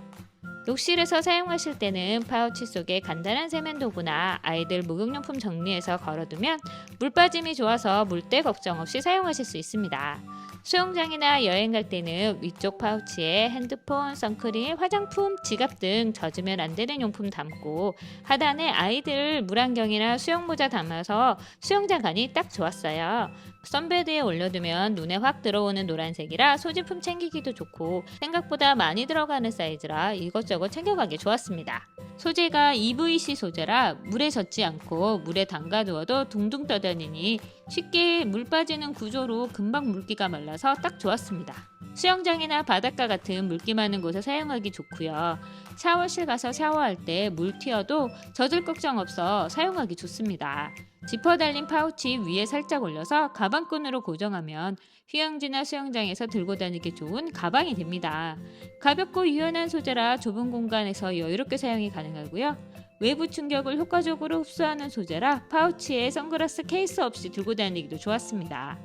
욕실에서 사용하실 때는 파우치 속에 간단한 세면도구나 아이들 목욕용품 정리해서 걸어두면 물 빠짐이 좋아서 물때 걱정 없이 사용하실 수 있습니다. 수영장이나 여행 갈 때는 위쪽 파우치에 핸드폰, 선크림, 화장품, 지갑 등 젖으면 안 되는 용품 담고 하단에 아이들 물안경이나 수영모자 담아서 수영장 가니 딱 좋았어요. 선베드에 올려두면 눈에 확 들어오는 노란색이라 소지품 챙기기도 좋고 생각보다 많이 들어가는 사이즈라 이것저것 챙겨가기 좋았습니다. 소재가 EVC 소재라 물에 젖지 않고 물에 담가두어도 둥둥 떠다니니 쉽게 물 빠지는 구조로 금방 물기가 말라서 딱 좋았습니다. 수영장이나 바닷가 같은 물기 많은 곳에 사용하기 좋고요. 샤워실 가서 샤워할 때 물 튀어도 젖을 걱정 없어 사용하기 좋습니다. 지퍼 달린 파우치 위에 살짝 올려서 가방끈으로 고정하면 휴양지나 수영장에서 들고 다니기 좋은 가방이 됩니다. 가볍고 유연한 소재라 좁은 공간에서 여유롭게 사용이 가능하고요. 외부 충격을 효과적으로 흡수하는 소재라 파우치에 선글라스 케이스 없이 들고 다니기도 좋았습니다.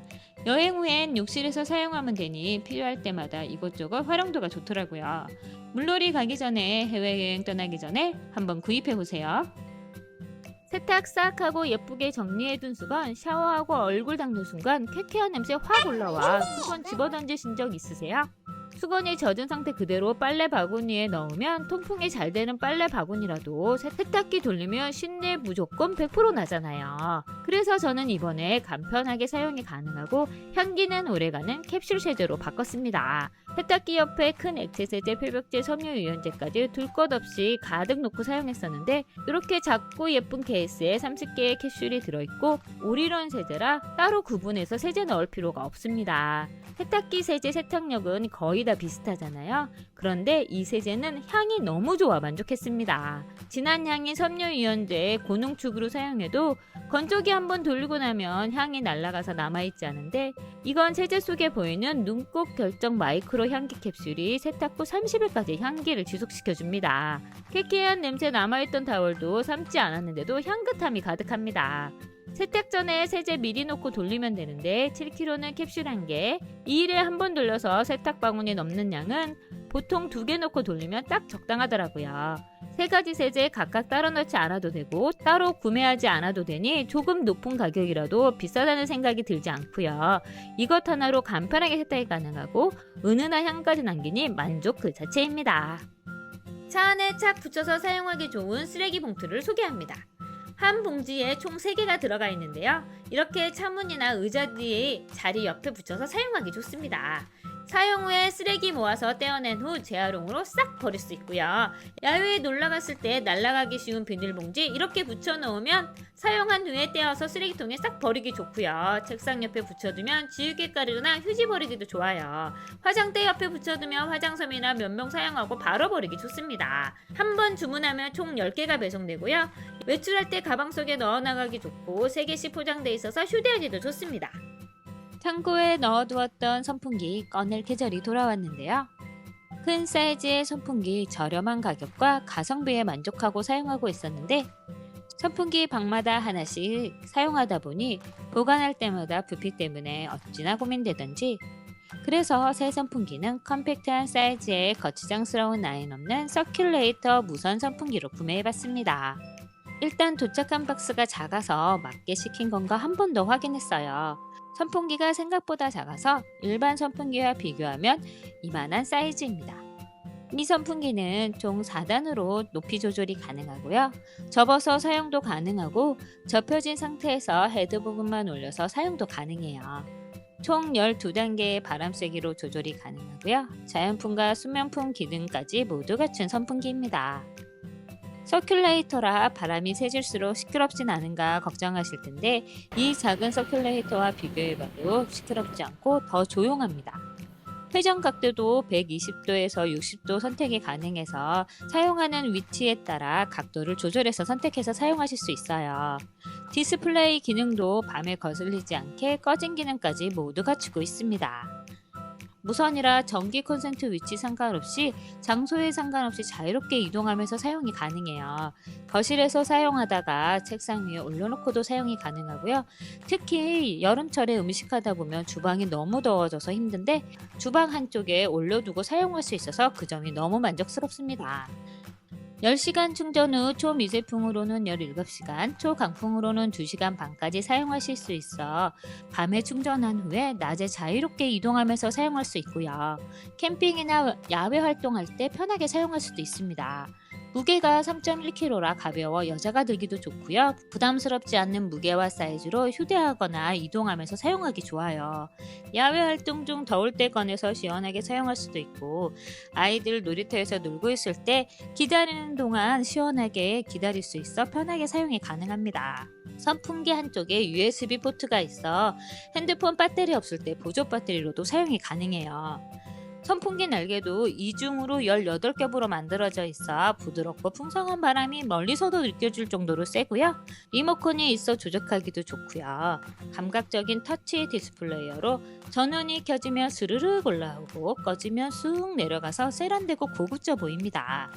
여행 후엔 욕실에서 사용하면 되니 필요할 때마다 이것저것 활용도가 좋더라고요. 물놀이 가기 전에 해외여행 떠나기 전에 한번 구입해보세요. 세탁 싹 하고 예쁘게 정리해둔 수건 샤워하고 얼굴 닦는 순간 쾌쾌한 냄새 확 올라와 수건 집어던지신 적 있으세요? 수건이 젖은 상태 그대로 빨래 바구니에 넣으면 통풍이 잘 되는 빨래 바구니라도 세탁기 돌리면 신내 무조건 100% 나잖아요. 그래서 저는 이번에 간편하게 사용이 가능하고 향기는 오래가는 캡슐 세제로 바꿨습니다. 세탁기 옆에 큰 액체 세제, 표백제, 섬유유연제까지 둘 것 없이 가득 놓고 사용했었는데 이렇게 작고 예쁜 케이스에 30개의 캡슐이 들어있고 올인원 세제라 따로 구분해서 세제 넣을 필요가 없습니다. 세탁기 세제 세탁력은 거의 다 비슷하잖아요. 그런데 이 세제는 향이 너무 좋아 만족했습니다. 진한 향인 섬유유연제 고농축으로 사용해도 건조기 한번 돌리고 나면 향이 날아가서 남아있지 않은데 이건 세제 속에 보이는 눈곱 결정 마이크로 향기 캡슐이 세탁 후 30일까지 향기를 지속시켜줍니다. 쾌쾌한 냄새 남아있던 타월도 삶지 않았는데도 향긋함이 가득합니다. 세탁 전에 세제 미리 놓고 돌리면 되는데 7kg는 캡슐 1개, 2일에 한 번 돌려서 세탁 바구니에 넣는 양은 보통 2개 놓고 돌리면 딱 적당하더라고요. 3가지 세제 각각 따로 넣지 않아도 되고 따로 구매하지 않아도 되니 조금 높은 가격이라도 비싸다는 생각이 들지 않고요. 이것 하나로 간편하게 세탁이 가능하고 은은한 향까지 남기니 만족 그 자체입니다. 차 안에 착 붙여서 사용하기 좋은 쓰레기 봉투를 소개합니다. 한 봉지에 총 3개가 들어가 있는데요. 이렇게 차문이나 의자 뒤에 자리 옆에 붙여서 사용하기 좋습니다. 사용 후에 쓰레기 모아서 떼어낸 후 재활용으로 싹 버릴 수 있고요. 야외에 놀러 갔을 때 날아가기 쉬운 비닐봉지 이렇게 붙여놓으면 사용한 후에 떼어서 쓰레기통에 싹 버리기 좋고요. 책상 옆에 붙여두면 지우개 가루나 휴지 버리기도 좋아요. 화장대 옆에 붙여두면 화장솜이나 면봉 사용하고 바로 버리기 좋습니다. 한 번 주문하면 총 10개가 배송되고요. 외출할 때 가방 속에 넣어나가기 좋고 3개씩 포장되어 있어서 휴대하기도 좋습니다. 창고에 넣어두었던 선풍기 꺼낼 계절이 돌아왔는데요. 큰 사이즈의 선풍기 저렴한 가격과 가성비에 만족하고 사용하고 있었는데 선풍기 방마다 하나씩 사용하다 보니 보관할 때마다 부피 때문에 어찌나 고민되던지 그래서 새 선풍기는 컴팩트한 사이즈에 거치장스러운 라인 없는 서큘레이터 무선 선풍기로 구매해봤습니다. 일단 도착한 박스가 작아서 맞게 시킨 건가 한 번 더 확인했어요. 선풍기가 생각보다 작아서 일반 선풍기와 비교하면 이만한 사이즈입니다. 이 선풍기는 총 4단으로 높이 조절이 가능하고요. 접어서 사용도 가능하고 접혀진 상태에서 헤드 부분만 올려서 사용도 가능해요. 총 12단계의 바람 세기로 조절이 가능하고요. 자연풍과 수면풍 기능까지 모두 갖춘 선풍기입니다. 서큘레이터라 바람이 세질수록 시끄럽진 않은가 걱정하실 텐데 이 작은 서큘레이터와 비교해봐도 시끄럽지 않고 더 조용합니다. 회전 각도도 120도에서 60도 선택이 가능해서 사용하는 위치에 따라 각도를 조절해서 선택해서 사용하실 수 있어요. 디스플레이 기능도 밤에 거슬리지 않게 꺼진 기능까지 모두 갖추고 있습니다. 무선이라 전기 콘센트 위치 상관없이 장소에 상관없이 자유롭게 이동하면서 사용이 가능해요. 거실에서 사용하다가 책상 위에 올려놓고도 사용이 가능하고요. 특히 여름철에 음식하다 보면 주방이 너무 더워져서 힘든데 주방 한쪽에 올려두고 사용할 수 있어서 그 점이 너무 만족스럽습니다. 10시간 충전 후 초미세풍으로는 17시간, 초강풍으로는 2시간 반까지 사용하실 수 있어 밤에 충전한 후에 낮에 자유롭게 이동하면서 사용할 수 있고요. 캠핑이나 야외 활동할 때 편하게 사용할 수도 있습니다. 무게가 3.1kg라 가벼워 여자가 들기도 좋고요. 부담스럽지 않는 무게와 사이즈로 휴대하거나 이동하면서 사용하기 좋아요. 야외 활동 중 더울 때 꺼내서 시원하게 사용할 수도 있고 아이들 놀이터에서 놀고 있을 때 기다리는 동안 시원하게 기다릴 수 있어 편하게 사용이 가능합니다. 선풍기 한쪽에 USB 포트가 있어 핸드폰 배터리 없을 때 보조 배터리로도 사용이 가능해요. 선풍기 날개도 이중으로 18겹으로 만들어져 있어 부드럽고 풍성한 바람이 멀리서도 느껴질 정도로 세고요. 리모컨이 있어 조작하기도 좋고요. 감각적인 터치 디스플레이어로 전원이 켜지면 스르륵 올라오고 꺼지면 쑥 내려가서 세련되고 고급져 보입니다.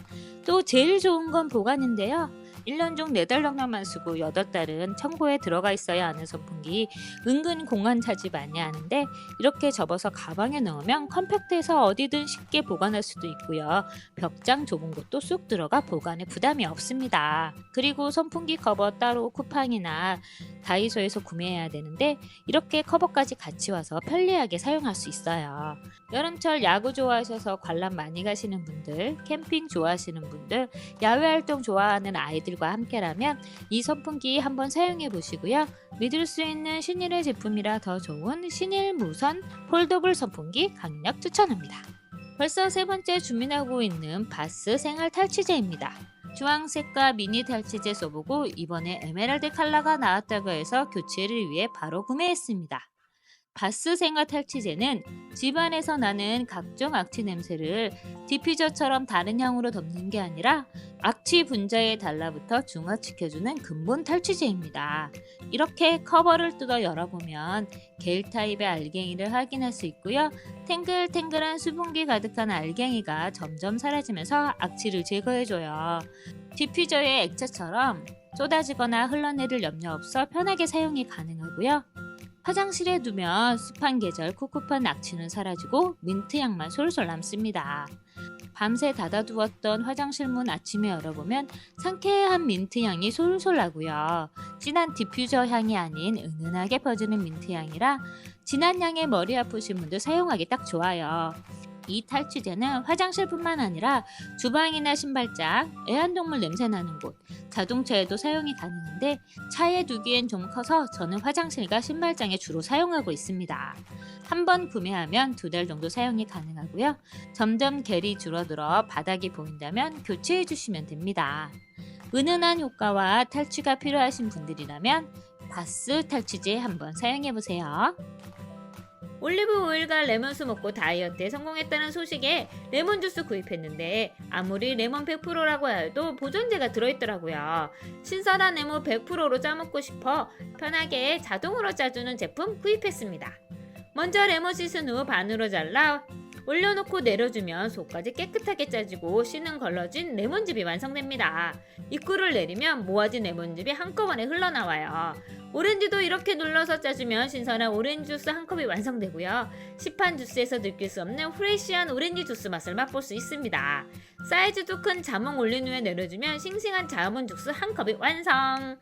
또 제일 좋은 건 보관인데요. 1년 중 4달 정도만 쓰고 8달은 창고에 들어가 있어야 하는 선풍기 은근 공간 차지 많이 하는데 이렇게 접어서 가방에 넣으면 컴팩트해서 어디든 쉽게 보관할 수도 있고요. 벽장 좁은 곳도 쑥 들어가 보관에 부담이 없습니다. 그리고 선풍기 커버 따로 쿠팡이나 다이소에서 구매해야 되는데 이렇게 커버까지 같이 와서 편리하게 사용할 수 있어요. 여름철 야구 좋아하셔서 관람 많이 가시는 분들, 캠핑 좋아하시는 분들, 야외 활동 좋아하는 아이들과 함께라면 이 선풍기 한번 사용해 보시고요. 믿을 수 있는 신일의 제품이라 더 좋은 신일 무선 폴더블 선풍기 강력 추천합니다. 벌써 세 번째 주문하고 있는 바스 생활 탈취제입니다. 주황색과 미니 탈취제 써보고 이번에 에메랄드 컬러가 나왔다고 해서 교체를 위해 바로 구매했습니다. 바스 생활 탈취제는 집안에서 나는 각종 악취 냄새를 디퓨저처럼 다른 향으로 덮는 게 아니라 악취 분자에 달라붙어 중화시켜주는 근본 탈취제입니다. 이렇게 커버를 뜯어 열어보면 겔 타입의 알갱이를 확인할 수 있고요. 탱글탱글한 수분기 가득한 알갱이가 점점 사라지면서 악취를 제거해줘요. 디퓨저의 액체처럼 쏟아지거나 흘러내릴 염려 없어 편하게 사용이 가능하고요. 화장실에 두면 습한 계절 꿉꿉한 악취는 사라지고 민트향만 솔솔 남습니다. 밤새 닫아두었던 화장실 문 아침에 열어보면 상쾌한 민트향이 솔솔 나고요. 진한 디퓨저 향이 아닌 은은하게 퍼지는 민트향이라 진한 향에 머리 아프신 분들 사용하기 딱 좋아요. 이 탈취제는 화장실뿐만 아니라 주방이나 신발장, 애완동물 냄새나는 곳, 자동차에도 사용이 가능한데 차에 두기엔 좀 커서 저는 화장실과 신발장에 주로 사용하고 있습니다. 한 번 구매하면 2달 정도 사용이 가능하고요. 점점 겔이 줄어들어 바닥이 보인다면 교체해 주시면 됩니다. 은은한 효과와 탈취가 필요하신 분들이라면 바스 탈취제 한번 사용해 보세요. 올리브 오일과 레몬수 먹고 다이어트에 성공했다는 소식에 레몬 주스 구입했는데 아무리 레몬 100%라고 해도 보존제가 들어있더라고요. 신선한 레몬 100%로 짜먹고 싶어 편하게 자동으로 짜주는 제품 구입했습니다. 먼저 레몬 씻은 후 반으로 잘라 올려놓고 내려주면 속까지 깨끗하게 짜지고 씨는 걸러진 레몬즙이 완성됩니다. 입구를 내리면 모아진 레몬즙이 한꺼번에 흘러나와요. 오렌지도 이렇게 눌러서 짜주면 신선한 오렌지 주스 한 컵이 완성되고요. 시판 주스에서 느낄 수 없는 프레시한 오렌지 주스 맛을 맛볼 수 있습니다. 사이즈도 큰 자몽 올린 후에 내려주면 싱싱한 자몽 주스 한 컵이 완성!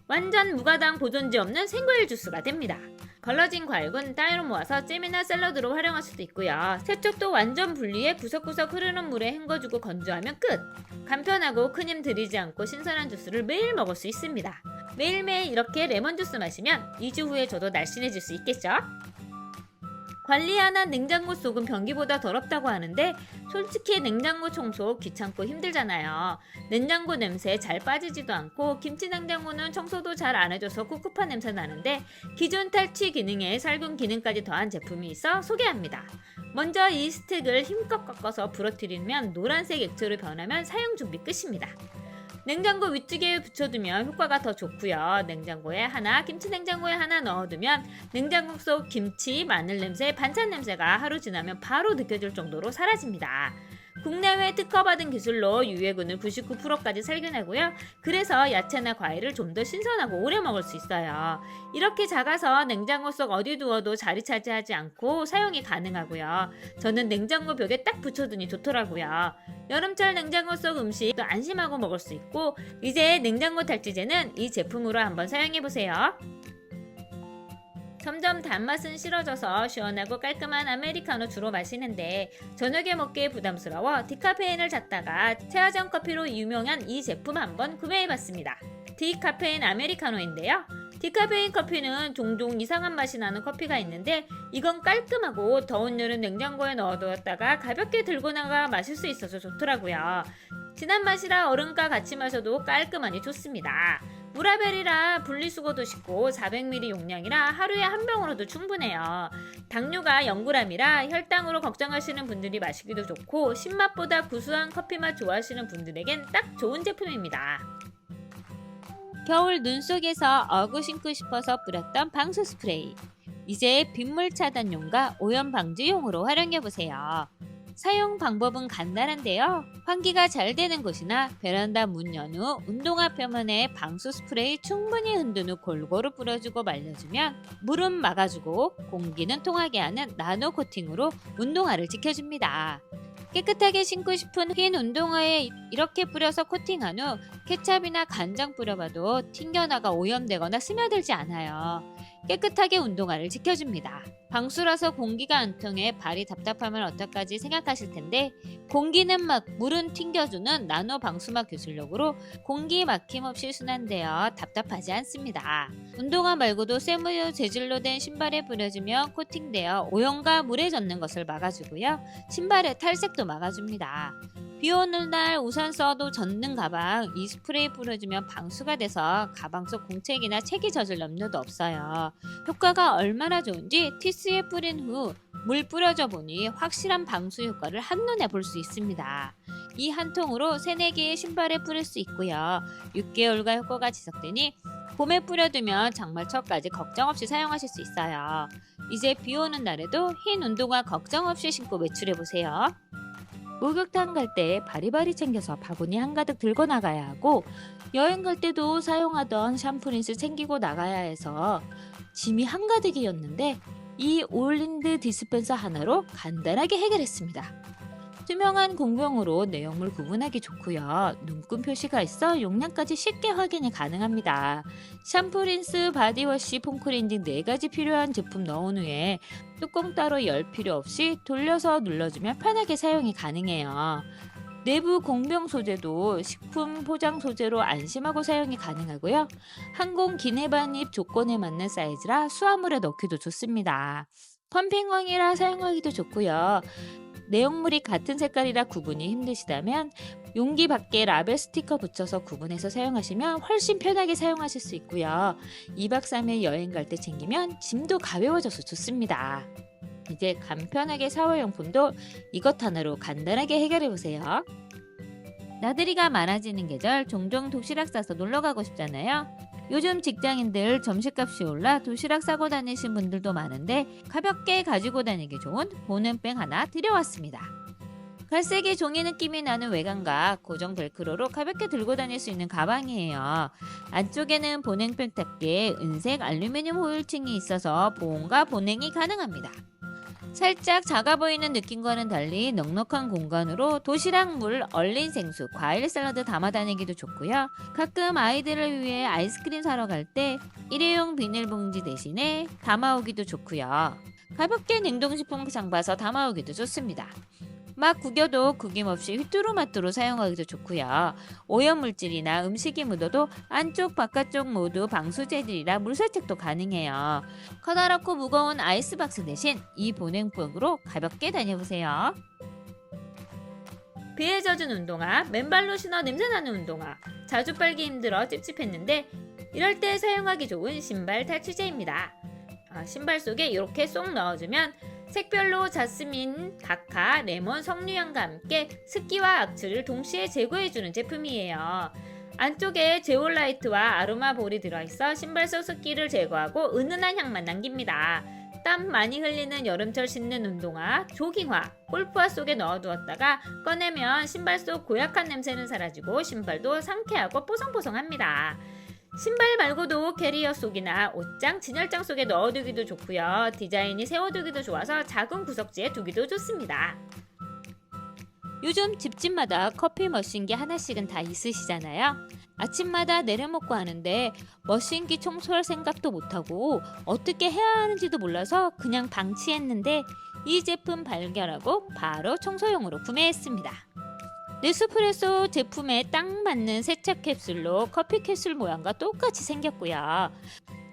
완전 무가당 보존제 없는 생과일 주스가 됩니다. 걸러진 과육은 따로 모아서 잼이나 샐러드로 활용할 수도 있고요. 세척도 완전 분리해 구석구석 흐르는 물에 헹궈주고 건조하면 끝! 간편하고 큰 힘 들이지 않고 신선한 주스를 매일 먹을 수 있습니다. 매일매일 이렇게 레몬 주스 마시면 2주 후에 저도 날씬해질 수 있겠죠? 관리 안 한 냉장고 속은 변기보다 더럽다고 하는데 솔직히 냉장고 청소 귀찮고 힘들잖아요. 냉장고 냄새 잘 빠지지도 않고 김치 냉장고는 청소도 잘 안 해줘서 꿉꿉한 냄새 나는데 기존 탈취 기능에 살균 기능까지 더한 제품이 있어 소개합니다. 먼저 이 스틱을 힘껏 꺾어서 부러뜨리면 노란색 액체로 변하면 사용 준비 끝입니다. 냉장고 위쪽에 붙여두면 효과가 더 좋고요. 냉장고에 하나, 김치 냉장고에 하나 넣어두면 냉장고 속 김치, 마늘 냄새, 반찬 냄새가 하루 지나면 바로 느껴질 정도로 사라집니다. 국내외 특허받은 기술로 유해균을 99%까지 살균하고요. 그래서 야채나 과일을 좀 더 신선하고 오래 먹을 수 있어요. 이렇게 작아서 냉장고 속 어디 두어도 자리 차지하지 않고 사용이 가능하고요. 저는 냉장고 벽에 딱 붙여두니 좋더라고요. 여름철 냉장고 속 음식도 안심하고 먹을 수 있고, 이제 냉장고 탈취제는 이 제품으로 한번 사용해보세요. 점점 단맛은 싫어져서 시원하고 깔끔한 아메리카노 주로 마시는데 저녁에 먹기에 부담스러워 디카페인을 찾다가 체화점 커피로 유명한 이 제품 한번 구매해봤습니다. 디카페인 아메리카노인데요. 디카페인 커피는 종종 이상한 맛이 나는 커피가 있는데 이건 깔끔하고 더운 여름 냉장고에 넣어두었다가 가볍게 들고 나가 마실 수 있어서 좋더라고요. 진한 맛이라 얼음과 같이 마셔도 깔끔하니 좋습니다. 무라벨이라 분리수거도 쉽고 400ml 용량이라 하루에 한 병으로도 충분해요. 당류가 0g이라 혈당으로 걱정하시는 분들이 마시기도 좋고 신맛보다 구수한 커피맛 좋아하시는 분들에겐 딱 좋은 제품입니다. 겨울 눈 속에서 어구 신고 싶어서 뿌렸던 방수 스프레이. 이제 빗물 차단용과 오염 방지용으로 활용해보세요. 사용 방법은 간단한데요. 환기가 잘 되는 곳이나 베란다 문 연 후 운동화 표면에 방수 스프레이 충분히 흔든 후 골고루 뿌려주고 말려주면 물은 막아주고 공기는 통하게 하는 나노 코팅으로 운동화를 지켜줍니다. 깨끗하게 신고 싶은 흰 운동화에 이렇게 뿌려서 코팅한 후 케찹이나 간장 뿌려봐도 튕겨나가 오염되거나 스며들지 않아요. 깨끗하게 운동화를 지켜줍니다. 방수라서 공기가 안 통해 발이 답답하면 어떡하지 생각하실 텐데 공기는 막 물은 튕겨주는 나노 방수막 기술력으로 공기 막힘 없이 순환되어 답답하지 않습니다. 운동화 말고도 쇠무유 재질로 된 신발에 뿌려주면 코팅되어 오염과 물에 젖는 것을 막아주고요. 신발의 탈색도 막아줍니다. 비 오는 날 우산 써도 젖는 가방 이 스프레이 뿌려주면 방수가 돼서 가방 속 공책이나 책이 젖을 염려도 없어요. 효과가 얼마나 좋은지 티스에 뿌린 후 물 뿌려줘 보니 확실한 방수 효과를 한눈에 볼 수 있습니다. 이 한 통으로 3-4개의 신발에 뿌릴 수 있고요. 6개월간 효과가 지속되니 봄에 뿌려두면 장마철까지 걱정 없이 사용하실 수 있어요. 이제 비 오는 날에도 흰 운동화 걱정 없이 신고 외출해보세요. 목욕탕 갈 때 바리바리 챙겨서 바구니 한가득 들고 나가야 하고 여행 갈 때도 사용하던 샴푸린스 챙기고 나가야 해서 짐이 한가득이었는데 이 올린드 디스펜서 하나로 간단하게 해결했습니다. 투명한 공병으로 내용물 구분하기 좋고요. 눈금 표시가 있어 용량까지 쉽게 확인이 가능합니다. 샴푸, 린스, 바디워시, 폼크림 등 4가지 필요한 제품 넣은 후에 뚜껑 따로 열 필요 없이 돌려서 눌러주면 편하게 사용이 가능해요. 내부 공병 소재도 식품 포장 소재로 안심하고 사용이 가능하고요. 항공 기내반입 조건에 맞는 사이즈라 수화물에 넣기도 좋습니다. 펌핑왕이라 사용하기도 좋고요. 내용물이 같은 색깔이라 구분이 힘드시다면 용기 밖에 라벨 스티커 붙여서 구분해서 사용하시면 훨씬 편하게 사용하실 수 있고요. 2박 3일 여행 갈 때 챙기면 짐도 가벼워져서 좋습니다. 이제 간편하게 샤워용품도 이것 하나로 간단하게 해결해보세요. 나들이가 많아지는 계절 종종 도시락 싸서 놀러가고 싶잖아요. 요즘 직장인들 점심값이 올라 도시락 싸고 다니신 분들도 많은데 가볍게 가지고 다니기 좋은 보냉백 하나 들여왔습니다. 갈색의 종이 느낌이 나는 외관과 고정 벨크로로 가볍게 들고 다닐 수 있는 가방이에요. 안쪽에는 보냉백답게 은색 알루미늄 호일층이 있어서 보온과 보냉이 가능합니다. 살짝 작아 보이는 느낌과는 달리 넉넉한 공간으로 도시락, 물, 얼린 생수, 과일 샐러드 담아 다니기도 좋고요. 가끔 아이들을 위해 아이스크림 사러 갈 때 일회용 비닐봉지 대신에 담아오기도 좋고요. 가볍게 냉동식품 장봐서 담아오기도 좋습니다. 막 구겨도 구김없이 휘뚜루마뚜루 사용하기도 좋고요. 오염물질이나 음식이 묻어도 안쪽 바깥쪽 모두 방수재질이라 물세척도 가능해요. 커다랗고 무거운 아이스박스 대신 이 보냉백으로 가볍게 다녀보세요. 비에 젖은 운동화, 맨발로 신어 냄새나는 운동화, 자주 빨기 힘들어 찝찝했는데 이럴 때 사용하기 좋은 신발 탈취제입니다. 신발 속에 이렇게 쏙 넣어주면 색별로 자스민, 다카, 레몬, 석류향과 함께 습기와 악취를 동시에 제거해주는 제품이에요. 안쪽에 제올라이트와 아로마 볼이 들어있어 신발 속 습기를 제거하고 은은한 향만 남깁니다. 땀 많이 흘리는 여름철 신는 운동화, 조깅화, 골프화 속에 넣어두었다가 꺼내면 신발 속 고약한 냄새는 사라지고 신발도 상쾌하고 뽀송뽀송합니다. 신발 말고도 캐리어 속이나 옷장, 진열장 속에 넣어두기도 좋고요. 디자인이 세워두기도 좋아서 작은 구석지에 두기도 좋습니다. 요즘 집집마다 커피 머신기 하나씩은 다 있으시잖아요. 아침마다 내려먹고 하는데 머신기 청소할 생각도 못하고 어떻게 해야 하는지도 몰라서 그냥 방치했는데 이 제품 발견하고 바로 청소용으로 구매했습니다. 네스프레소 제품에 딱 맞는 세척 캡슐로 커피 캡슐 모양과 똑같이 생겼고요.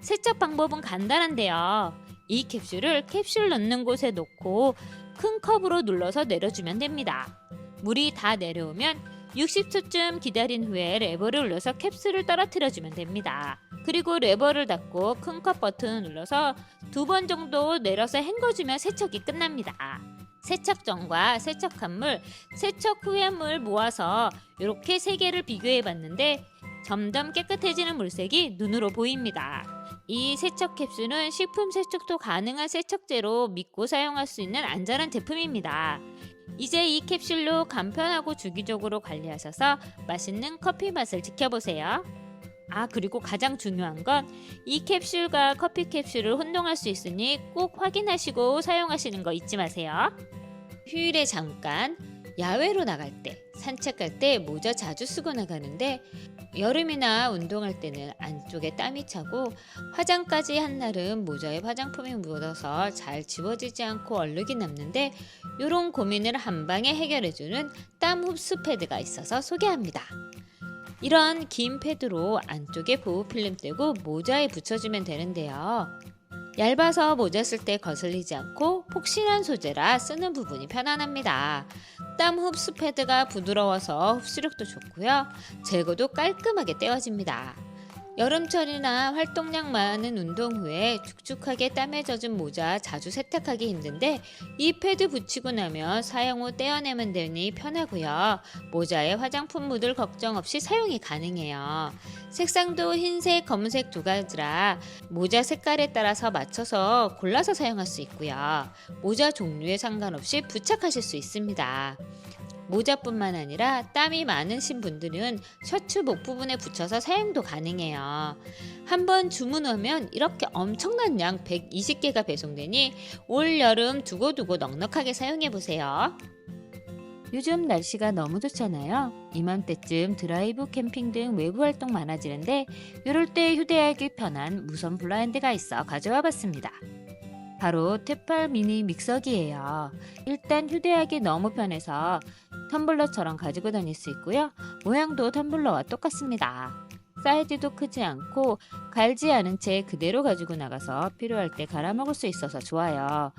세척 방법은 간단한데요. 이 캡슐을 캡슐 넣는 곳에 놓고 큰 컵으로 눌러서 내려주면 됩니다. 물이 다 내려오면 60초쯤 기다린 후에 레버를 눌러서 캡슐을 떨어뜨려주면 됩니다. 그리고 레버를 닫고 큰 컵 버튼을 눌러서 2번 정도 내려서 헹궈주면 세척이 끝납니다. 세척 전과 세척한 물, 세척 후의 물 모아서 이렇게 3개를 비교해 봤는데 점점 깨끗해지는 물색이 눈으로 보입니다. 이 세척 캡슐은 식품 세척도 가능한 세척제로 믿고 사용할 수 있는 안전한 제품입니다. 이제 이 캡슐로 간편하고 주기적으로 관리하셔서 맛있는 커피 맛을 지켜보세요. 그리고 가장 중요한 건 이 캡슐과 커피 캡슐을 혼동할 수 있으니 꼭 확인하시고 사용하시는 거 잊지 마세요. 휴일에 잠깐 야외로 나갈 때, 산책할 때 모자 자주 쓰고 나가는데 여름이나 운동할 때는 안쪽에 땀이 차고 화장까지 한 날은 모자에 화장품이 묻어서 잘 지워지지 않고 얼룩이 남는데 이런 고민을 한 방에 해결해주는 땀 흡수 패드가 있어서 소개합니다. 이런 긴 패드로 안쪽에 보호 필름 떼고 모자에 붙여주면 되는데요. 얇아서 모자 쓸 때 거슬리지 않고 폭신한 소재라 쓰는 부분이 편안합니다. 땀 흡수 패드가 부드러워서 흡수력도 좋고요. 제거도 깔끔하게 떼어집니다. 여름철이나 활동량 많은 운동 후에 축축하게 땀에 젖은 모자 자주 세탁하기 힘든데 이 패드 붙이고 나면 사용 후 떼어내면 되니 편하고요. 모자에 화장품 묻을 걱정 없이 사용이 가능해요. 색상도 흰색, 검은색 2가지라 모자 색깔에 따라서 맞춰서 골라서 사용할 수 있고요. 모자 종류에 상관없이 부착하실 수 있습니다. 모자뿐만 아니라 땀이 많으신 분들은 셔츠 목 부분에 붙여서 사용도 가능해요. 한번 주문하면 이렇게 엄청난 양 120개가 배송되니 올 여름 두고두고 넉넉하게 사용해보세요. 요즘 날씨가 너무 좋잖아요. 이맘때쯤 드라이브 캠핑 등 외부 활동 많아지는데 이럴 때 휴대하기 편한 무선 블라인드가 있어 가져와 봤습니다. 바로 테팔 미니 믹서기예요. 일단 휴대하기 너무 편해서 텀블러처럼 가지고 다닐 수 있고요. 모양도 텀블러와 똑같습니다. 사이즈도 크지 않고 갈지 않은 채 그대로 가지고 나가서 필요할 때 갈아 먹을 수 있어서 좋아요.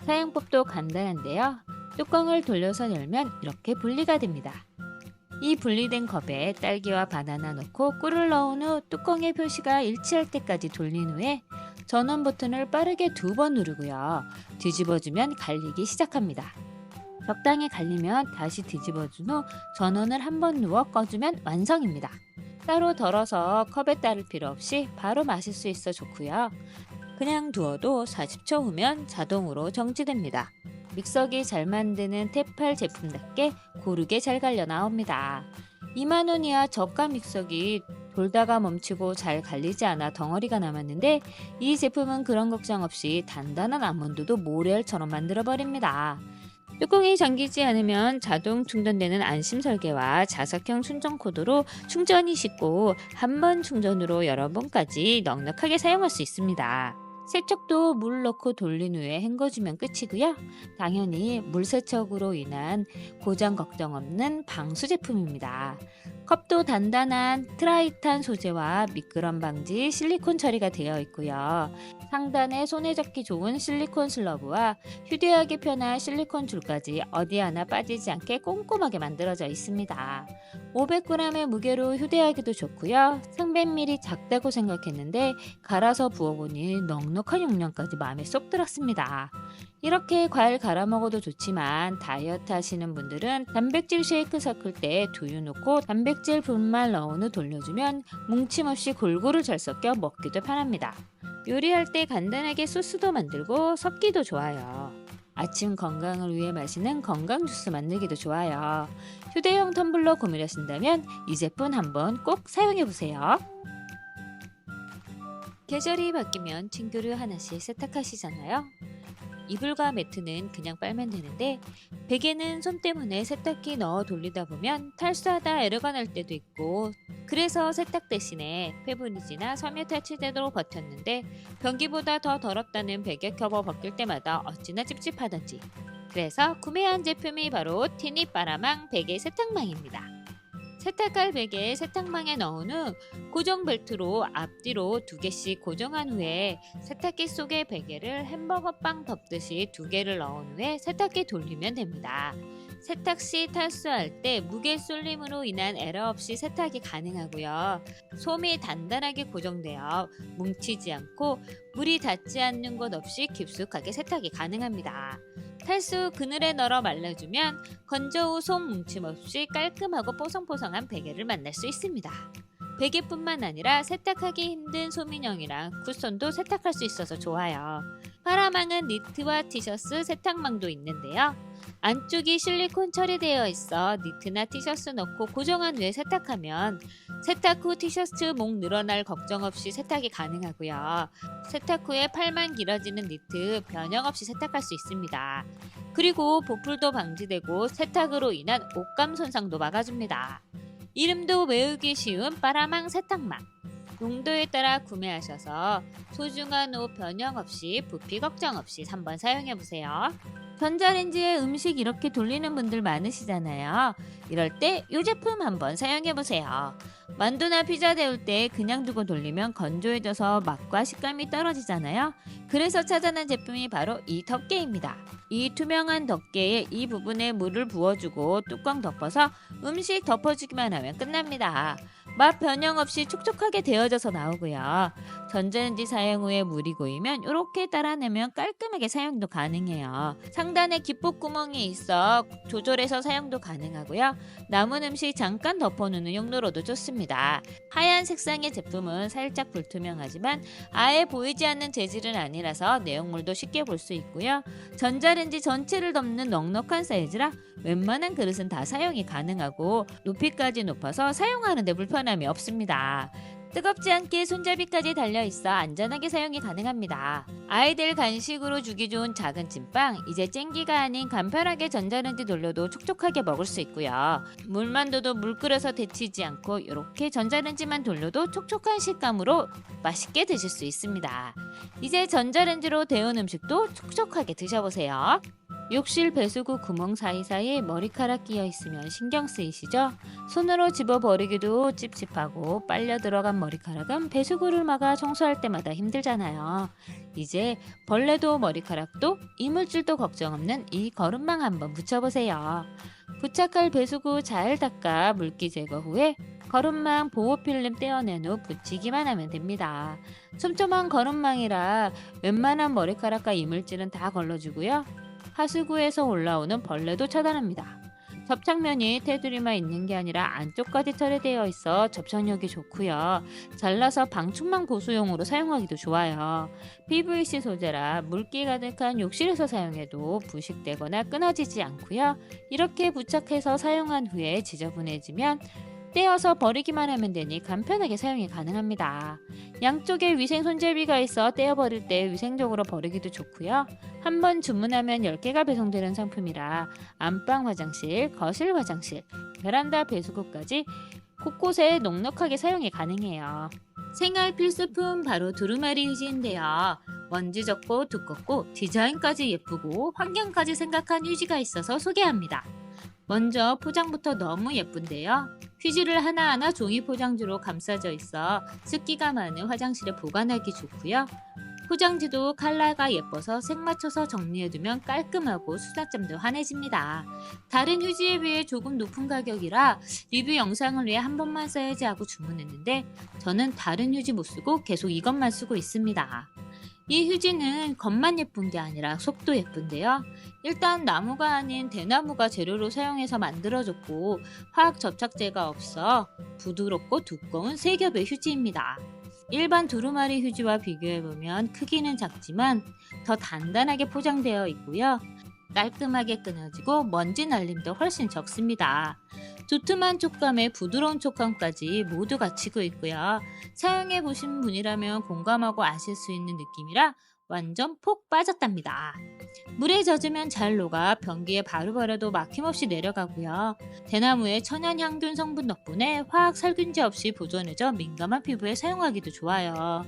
사용법도 간단한데요. 뚜껑을 돌려서 열면 이렇게 분리가 됩니다. 이 분리된 컵에 딸기와 바나나 넣고 꿀을 넣은 후 뚜껑의 표시가 일치할 때까지 돌린 후에 전원 버튼을 빠르게 2번 누르고요. 뒤집어주면 갈리기 시작합니다. 적당히 갈리면 다시 뒤집어준 후 전원을 한번 누워 꺼주면 완성입니다. 따로 덜어서 컵에 따를 필요 없이 바로 마실 수 있어 좋고요. 그냥 두어도 40초 후면 자동으로 정지됩니다. 믹서기 잘 만드는 테팔 제품답게 고르게 잘 갈려 나옵니다. 2만원 이하 저가 믹서기 돌다가 멈추고 잘 갈리지 않아 덩어리가 남았는데 이 제품은 그런 걱정 없이 단단한 아몬드도 모래알처럼 만들어버립니다. 뚜껑이 잠기지 않으면 자동 충전되는 안심 설계와 자석형 충전 코드로 충전이 쉽고 한 번 충전으로 여러 번까지 넉넉하게 사용할 수 있습니다. 세척도 물 넣고 돌린 후에 헹궈주면 끝이고요. 당연히 물세척으로 인한 고장 걱정 없는 방수 제품입니다. 컵도 단단한 트라이탄 소재와 미끄럼 방지 실리콘 처리가 되어 있고요. 상단에 손에 잡기 좋은 실리콘 슬러브와 휴대하기 편한 실리콘 줄까지 어디 하나 빠지지 않게 꼼꼼하게 만들어져 있습니다. 500g의 무게로 휴대하기도 좋고요. 300ml 작다고 생각했는데 갈아서 부어보니 넉넉한 용량까지 마음에 쏙 들었습니다. 이렇게 과일 갈아 먹어도 좋지만 다이어트 하시는 분들은 단백질 쉐이크 섞을 때 두유 넣고 단백질 분말 넣은 후 돌려주면 뭉침 없이 골고루 잘 섞여 먹기도 편합니다. 요리할 때 간단하게 소스도 만들고 섞기도 좋아요. 아침 건강을 위해 마시는 건강 주스 만들기도 좋아요. 휴대용 텀블러 구매하신다면 이 제품 한번 꼭 사용해보세요. 계절이 바뀌면 친구를 하나씩 세탁하시잖아요. 이불과 매트는 그냥 빨면 되는데 베개는 손 때문에 세탁기 넣어 돌리다 보면 탈수하다 에러가 날 때도 있고, 그래서 세탁 대신에 페브리즈나 섬유 탈취제로 버텼는데 변기보다 더 더럽다는 베개 커버 벗길 때마다 어찌나 찝찝하던지, 그래서 구매한 제품이 바로 티니 빠라망 베개 세탁망입니다. 세탁할 베개에 세탁망에 넣은 후 고정 벨트로 앞뒤로 2개씩 고정한 후에 세탁기 속에 베개를 햄버거 빵 덮듯이 2개를 넣은 후에 세탁기 돌리면 됩니다. 세탁 시 탈수할 때 무게 쏠림으로 인한 에러 없이 세탁이 가능하고요. 솜이 단단하게 고정되어 뭉치지 않고 물이 닿지 않는 곳 없이 깊숙하게 세탁이 가능합니다. 탈수 그늘에 널어 말려주면 건조 후 솜 뭉침 없이 깔끔하고 뽀송뽀송한 베개를 만날 수 있습니다. 베개뿐만 아니라 세탁하기 힘든 소민형이랑 쿠션도 세탁할 수 있어서 좋아요. 파라망은 니트와 티셔츠 세탁망도 있는데요. 안쪽이 실리콘 처리되어 있어 니트나 티셔츠 넣고 고정한 후에 세탁하면 세탁 후 티셔츠 목 늘어날 걱정 없이 세탁이 가능하고요. 세탁 후에 팔만 길어지는 니트 변형 없이 세탁할 수 있습니다. 그리고 보풀도 방지되고 세탁으로 인한 옷감 손상도 막아줍니다. 이름도 외우기 쉬운 빠라망 세탁망. 용도에 따라 구매하셔서 소중한 옷 변형 없이 부피 걱정 없이 한번 사용해보세요. 전자레인지에 음식 이렇게 돌리는 분들 많으시잖아요. 이럴 때 이 제품 한번 사용해보세요. 만두나 피자 데울 때 그냥 두고 돌리면 건조해져서 맛과 식감이 떨어지잖아요. 그래서 찾아낸 제품이 바로 이 덮개입니다. 이 투명한 덮개에 이 부분에 물을 부어주고 뚜껑 덮어서 음식 덮어주기만 하면 끝납니다. 맛 변형 없이 촉촉하게 데워져서 나오고요. 전자레인지 사용 후에 물이 고이면 이렇게 따라내면 깔끔하게 사용도 가능해요. 상단에 기포 구멍이 있어 조절해서 사용도 가능하고요. 남은 음식 잠깐 덮어놓는 용도로도 좋습니다. 하얀 색상의 제품은 살짝 불투명하지만 아예 보이지 않는 재질은 아니라서 내용물도 쉽게 볼 수 있고요. 전자레인지 전체를 덮는 넉넉한 사이즈라 웬만한 그릇은 다 사용이 가능하고 높이까지 높아서 사용하는 데 불편함이 없습니다. 뜨겁지 않게 손잡이까지 달려있어 안전하게 사용이 가능합니다. 아이들 간식으로 주기 좋은 작은 찐빵, 이제 쨍기가 아닌 간편하게 전자레인지 돌려도 촉촉하게 먹을 수 있고요. 물만둬도 물 끓여서 데치지 않고 이렇게 전자레인지만 돌려도 촉촉한 식감으로 맛있게 드실 수 있습니다. 이제 전자레인지로 데운 음식도 촉촉하게 드셔보세요. 욕실 배수구 구멍 사이사이에 머리카락 끼어 있으면 신경 쓰이시죠? 손으로 집어 버리기도 찝찝하고 빨려 들어간 머리카락은 배수구를 막아 청소할 때마다 힘들잖아요. 이제 벌레도 머리카락도 이물질도 걱정 없는 이 거름망 한번 붙여보세요. 부착할 배수구 잘 닦아 물기 제거 후에 거름망 보호필름 떼어낸 후 붙이기만 하면 됩니다. 촘촘한 거름망이라 웬만한 머리카락과 이물질은 다 걸러주고요. 하수구에서 올라오는 벌레도 차단합니다. 접착면이 테두리만 있는 게 아니라 안쪽까지 처리되어 있어 접착력이 좋고요. 잘라서 방충망 보수용으로 사용하기도 좋아요. PVC 소재라 물기 가득한 욕실에서 사용해도 부식되거나 끊어지지 않고요. 이렇게 부착해서 사용한 후에 지저분해지면 떼어서 버리기만 하면 되니 간편하게 사용이 가능합니다. 양쪽에 위생 손잡이가 있어 떼어 버릴 때 위생적으로 버리기도 좋고요. 한번 주문하면 10개가 배송되는 상품이라 안방 화장실, 거실 화장실, 베란다 배수구까지 곳곳에 넉넉하게 사용이 가능해요. 생활 필수품 바로 두루마리 휴지인데요. 먼지 적고 두껍고 디자인까지 예쁘고 환경까지 생각한 휴지가 있어서 소개합니다. 먼저 포장부터 너무 예쁜데요. 휴지를 하나하나 종이 포장지로 감싸져 있어 습기가 많은 화장실에 보관하기 좋고요. 포장지도 컬러가 예뻐서 색 맞춰서 정리해두면 깔끔하고 수납점도 환해집니다. 다른 휴지에 비해 조금 높은 가격이라 리뷰 영상을 위해 한 번만 써야지 하고 주문했는데 저는 다른 휴지 못 쓰고 계속 이것만 쓰고 있습니다. 이 휴지는 겉만 예쁜 게 아니라 속도 예쁜데요. 일단 나무가 아닌 대나무가 재료로 사용해서 만들어졌고 화학 접착제가 없어 부드럽고 두꺼운 세 겹의 휴지입니다. 일반 두루마리 휴지와 비교해보면 크기는 작지만 더 단단하게 포장되어 있고요. 깔끔하게 끊어지고 먼지 날림도 훨씬 적습니다. 두툼한 촉감에 부드러운 촉감까지 모두 갖추고 있고요. 사용해보신 분이라면 공감하고 아실 수 있는 느낌이라 완전 폭 빠졌답니다. 물에 젖으면 잘 녹아 변기에 바로 버려도 막힘없이 내려가고요. 대나무의 천연 향균 성분 덕분에 화학 살균제 없이 보존해져 민감한 피부에 사용하기도 좋아요.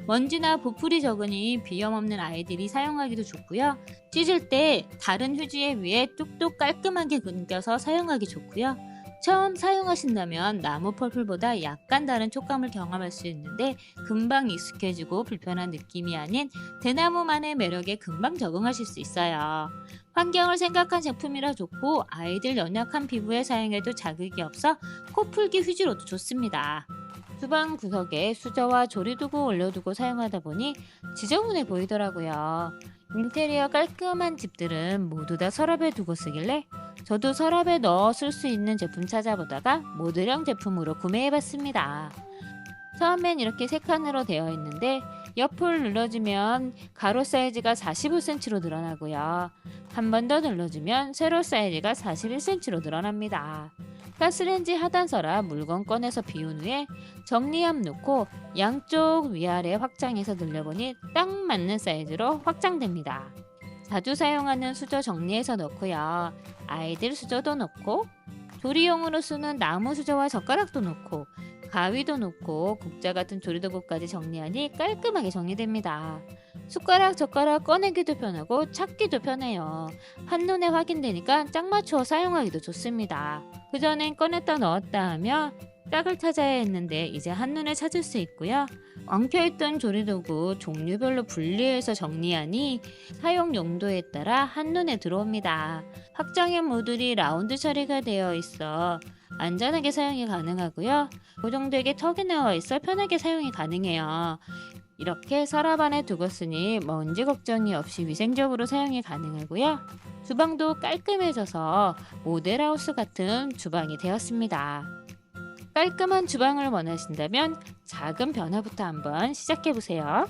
먼지나 보풀이 적으니 비염 없는 아이들이 사용하기도 좋고요. 찢을 때 다른 휴지에 위에 뚝뚝 깔끔하게 끊겨서 사용하기 좋고요. 처음 사용하신다면 나무 펄풀보다 약간 다른 촉감을 경험할 수 있는데 금방 익숙해지고 불편한 느낌이 아닌 대나무만의 매력에 금방 적응하실 수 있어요. 환경을 생각한 제품이라 좋고 아이들 연약한 피부에 사용해도 자극이 없어 코풀기 휴지로도 좋습니다. 주방 구석에 수저와 조리도구 올려두고 사용하다 보니 지저분해 보이더라고요. 인테리어 깔끔한 집들은 모두 다 서랍에 두고 쓰길래 저도 서랍에 넣어 쓸 수 있는 제품 찾아보다가 모듈형 제품으로 구매해봤습니다. 처음엔 이렇게 세 칸으로 되어 있는데 옆을 눌러주면 가로 사이즈가 45cm로 늘어나고요. 한 번 더 눌러주면 세로 사이즈가 41cm로 늘어납니다. 가스레인지 하단서라 물건 꺼내서 비운 후에 정리함 놓고 양쪽 위아래 확장해서 늘려보니 딱 맞는 사이즈로 확장됩니다. 자주 사용하는 수저 정리해서 넣고요. 아이들 수저도 넣고 조리용으로 쓰는 나무 수저와 젓가락도 넣고 가위도 넣고 국자 같은 조리도구까지 정리하니 깔끔하게 정리됩니다. 숟가락, 젓가락 꺼내기도 편하고 찾기도 편해요. 한눈에 확인되니까 짝 맞춰 사용하기도 좋습니다. 그전엔 꺼냈다 넣었다 하며 짝을 찾아야 했는데 이제 한눈에 찾을 수 있고요. 엉켜있던 조리도구 종류별로 분리해서 정리하니 사용 용도에 따라 한눈에 들어옵니다. 확장형 모듈이 라운드 처리가 되어 있어 안전하게 사용이 가능하고요. 고정되게 턱이 나와 있어 편하게 사용이 가능해요. 이렇게 서랍 안에 두었으니 먼지 걱정이 없이 위생적으로 사용이 가능하고요. 주방도 깔끔해져서 모델하우스 같은 주방이 되었습니다. 깔끔한 주방을 원하신다면 작은 변화부터 한번 시작해보세요.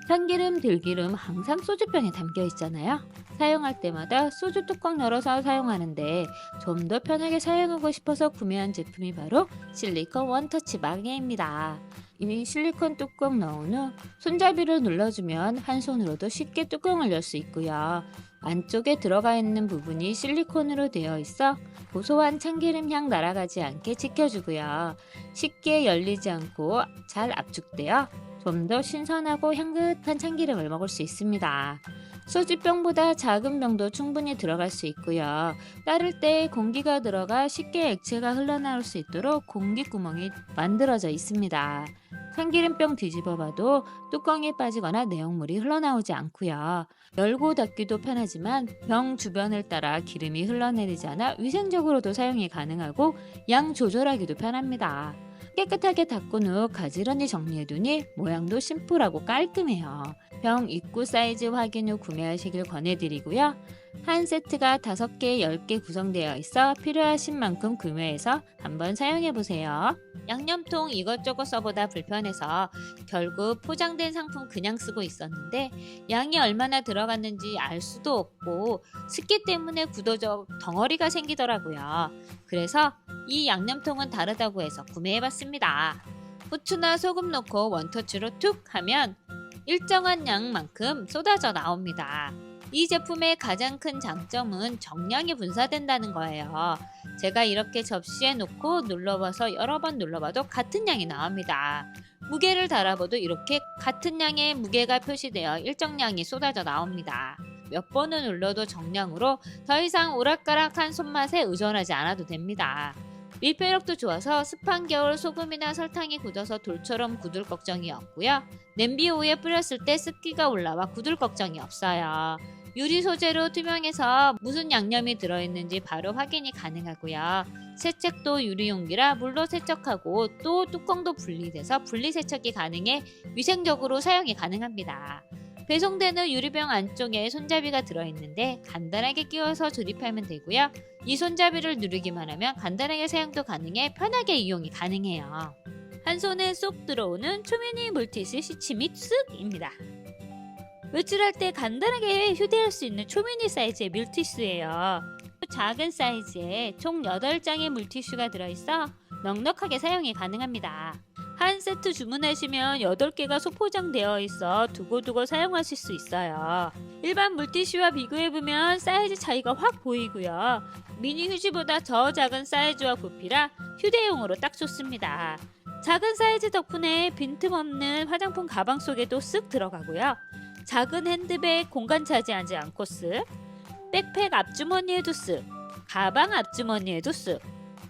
참기름, 들기름 항상 소주병에 담겨 있잖아요. 사용할 때마다 소주 뚜껑 열어서 사용하는데 좀 더 편하게 사용하고 싶어서 구매한 제품이 바로 실리콘 원터치 마개입니다. 이 실리콘 뚜껑 넣은 후 손잡이를 눌러주면 한 손으로도 쉽게 뚜껑을 열 수 있고요. 안쪽에 들어가 있는 부분이 실리콘으로 되어 있어 고소한 참기름 향 날아가지 않게 지켜주고요. 쉽게 열리지 않고 잘 압축되어 좀 더 신선하고 향긋한 참기름을 먹을 수 있습니다. 소주병보다 작은 병도 충분히 들어갈 수 있고요. 따를 때 공기가 들어가 쉽게 액체가 흘러나올 수 있도록 공기구멍이 만들어져 있습니다. 참기름병 뒤집어봐도 뚜껑이 빠지거나 내용물이 흘러나오지 않고요. 열고 닫기도 편하지만 병 주변을 따라 기름이 흘러내리지 않아 위생적으로도 사용이 가능하고 양 조절하기도 편합니다. 깨끗하게 닦은 후 가지런히 정리해두니 모양도 심플하고 깔끔해요. 병 입구 사이즈 확인 후 구매하시길 권해드리고요. 한 세트가 5개, 10개 구성되어 있어 필요하신 만큼 구매해서 한번 사용해보세요. 양념통 이것저것 써보다 불편해서 결국 포장된 상품 그냥 쓰고 있었는데 양이 얼마나 들어갔는지 알 수도 없고 습기 때문에 굳어져 덩어리가 생기더라고요. 그래서 이 양념통은 다르다고 해서 구매해봤습니다. 후추나 소금 넣고 원터치로 툭 하면 일정한 양만큼 쏟아져 나옵니다. 이 제품의 가장 큰 장점은 정량이 분사된다는 거예요. 제가 이렇게 접시에 놓고 눌러봐서 여러 번 눌러봐도 같은 양이 나옵니다. 무게를 달아봐도 이렇게 같은 양의 무게가 표시되어 일정량이 쏟아져 나옵니다. 몇 번을 눌러도 정량으로 더 이상 오락가락한 손맛에 의존하지 않아도 됩니다. 밀폐력도 좋아서 습한 겨울 소금이나 설탕이 굳어서 돌처럼 굳을 걱정이 없고요. 냄비 위에 뿌렸을 때 습기가 올라와 굳을 걱정이 없어요. 유리 소재로 투명해서 무슨 양념이 들어있는지 바로 확인이 가능하고요. 세척도 유리용기라 물로 세척하고 또 뚜껑도 분리돼서 분리세척이 가능해 위생적으로 사용이 가능합니다. 배송되는 유리병 안쪽에 손잡이가 들어있는데 간단하게 끼워서 조립하면 되고요. 이 손잡이를 누르기만 하면 간단하게 사용도 가능해 편하게 이용이 가능해요. 한 손에 쏙 들어오는 초미니 물티슈 시치미 쓱입니다. 외출할 때 간단하게 휴대할 수 있는 초미니 사이즈의 물티슈예요. 작은 사이즈에 총 8장의 물티슈가 들어있어 넉넉하게 사용이 가능합니다. 한 세트 주문하시면 8개가 소포장되어 있어 두고두고 사용하실 수 있어요. 일반 물티슈와 비교해보면 사이즈 차이가 확 보이고요. 미니 휴지보다 더 작은 사이즈와 부피라 휴대용으로 딱 좋습니다. 작은 사이즈 덕분에 빈틈없는 화장품 가방 속에도 쓱 들어가고요. 작은 핸드백 공간 차지하지 않고 쓱, 백팩 앞주머니에도 쓱, 가방 앞주머니에도 쓱,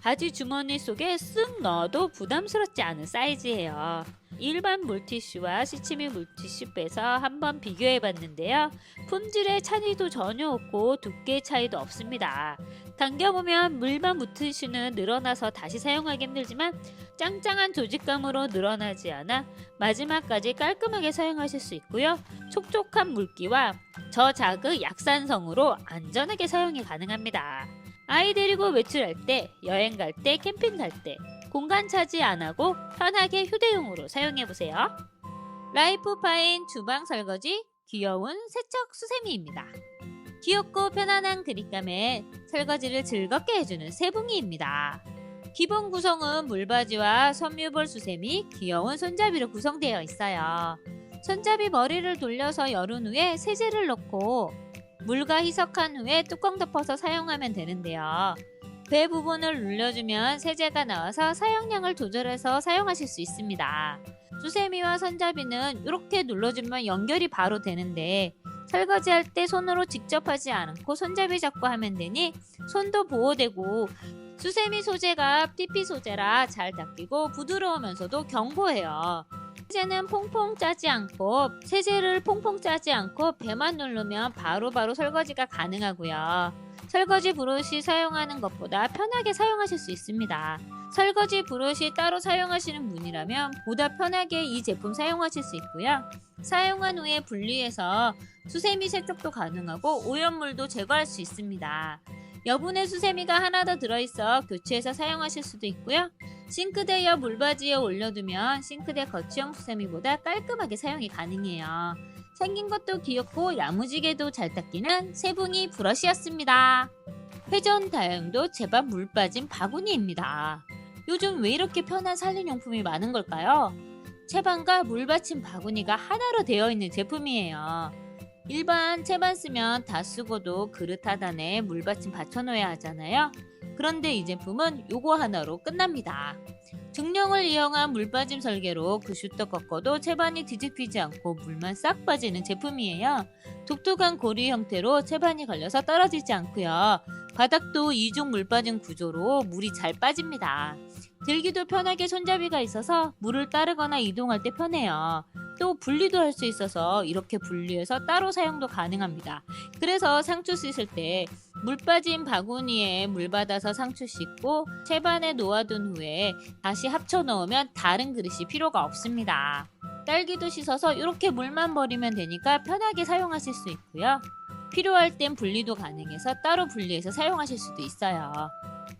바지 주머니 속에 쓱 넣어도 부담스럽지 않은 사이즈예요. 일반 물티슈와 시치미 물티슈 빼서 한번 비교해봤는데요. 품질의 차이도 전혀 없고 두께의 차이도 없습니다. 당겨보면 물만 물티슈는 늘어나서 다시 사용하기 힘들지만 짱짱한 조직감으로 늘어나지 않아 마지막까지 깔끔하게 사용하실 수 있고요. 촉촉한 물기와 저자극 약산성으로 안전하게 사용이 가능합니다. 아이 데리고 외출할 때, 여행 갈 때, 캠핑 갈 때 공간 차지 안 하고 편하게 휴대용으로 사용해보세요. 라이프파인 주방 설거지 귀여운 세척 수세미입니다. 귀엽고 편안한 그립감에 설거지를 즐겁게 해주는 세붕이입니다. 기본 구성은 물바지와 섬유볼 수세미, 귀여운 손잡이로 구성되어 있어요. 손잡이 머리를 돌려서 열은 후에 세제를 넣고 물과 희석한 후에 뚜껑 덮어서 사용하면 되는데요. 배 부분을 눌러주면 세제가 나와서 사용량을 조절해서 사용하실 수 있습니다. 수세미와 손잡이는 이렇게 눌러주면 연결이 바로 되는데 설거지할 때 손으로 직접 하지 않고 손잡이 잡고 하면 되니 손도 보호되고 수세미 소재가 PP 소재라 잘 닦이고 부드러우면서도 견고해요. 세제는 세제를 퐁퐁 짜지 않고 배만 누르면 바로바로 설거지가 가능하고요. 설거지 브러쉬 사용하는 것보다 편하게 사용하실 수 있습니다. 설거지 브러쉬 따로 사용하시는 분이라면 보다 편하게 이 제품 사용하실 수 있고요. 사용한 후에 분리해서 수세미 세척도 가능하고 오염물도 제거할 수 있습니다. 여분의 수세미가 하나 더 들어있어 교체해서 사용하실 수도 있고요. 싱크대 옆 물바지에 올려두면 싱크대 거치형 수세미보다 깔끔하게 사용이 가능해요. 생긴 것도 귀엽고 야무지게도 잘 닦이는 세붕이 브러쉬였습니다. 회전 다용도 제밥 물 빠진 바구니입니다. 요즘 왜 이렇게 편한 살림용품이 많은 걸까요? 채반과 물 받친 바구니가 하나로 되어 있는 제품이에요. 일반 채반 쓰면 다 쓰고도 그릇 하단에 물 받침 받쳐놓아야 하잖아요. 그런데 이 제품은 요거 하나로 끝납니다. 중력을 이용한 물 빠짐 설계로 그 슈터 꺾어도 채반이 뒤집히지 않고 물만 싹 빠지는 제품이에요. 독특한 고리 형태로 채반이 걸려서 떨어지지 않고요. 바닥도 이중 물 빠짐 구조로 물이 잘 빠집니다. 들기도 편하게 손잡이가 있어서 물을 따르거나 이동할 때 편해요. 또 분리도 할 수 있어서 이렇게 분리해서 따로 사용도 가능합니다. 그래서 상추 씻을 때 물 빠진 바구니에 물 받아서 상추 씻고 채반에 놓아둔 후에 다시 합쳐 넣으면 다른 그릇이 필요가 없습니다. 딸기도 씻어서 이렇게 물만 버리면 되니까 편하게 사용하실 수 있고요. 필요할 땐 분리도 가능해서 따로 분리해서 사용하실 수도 있어요.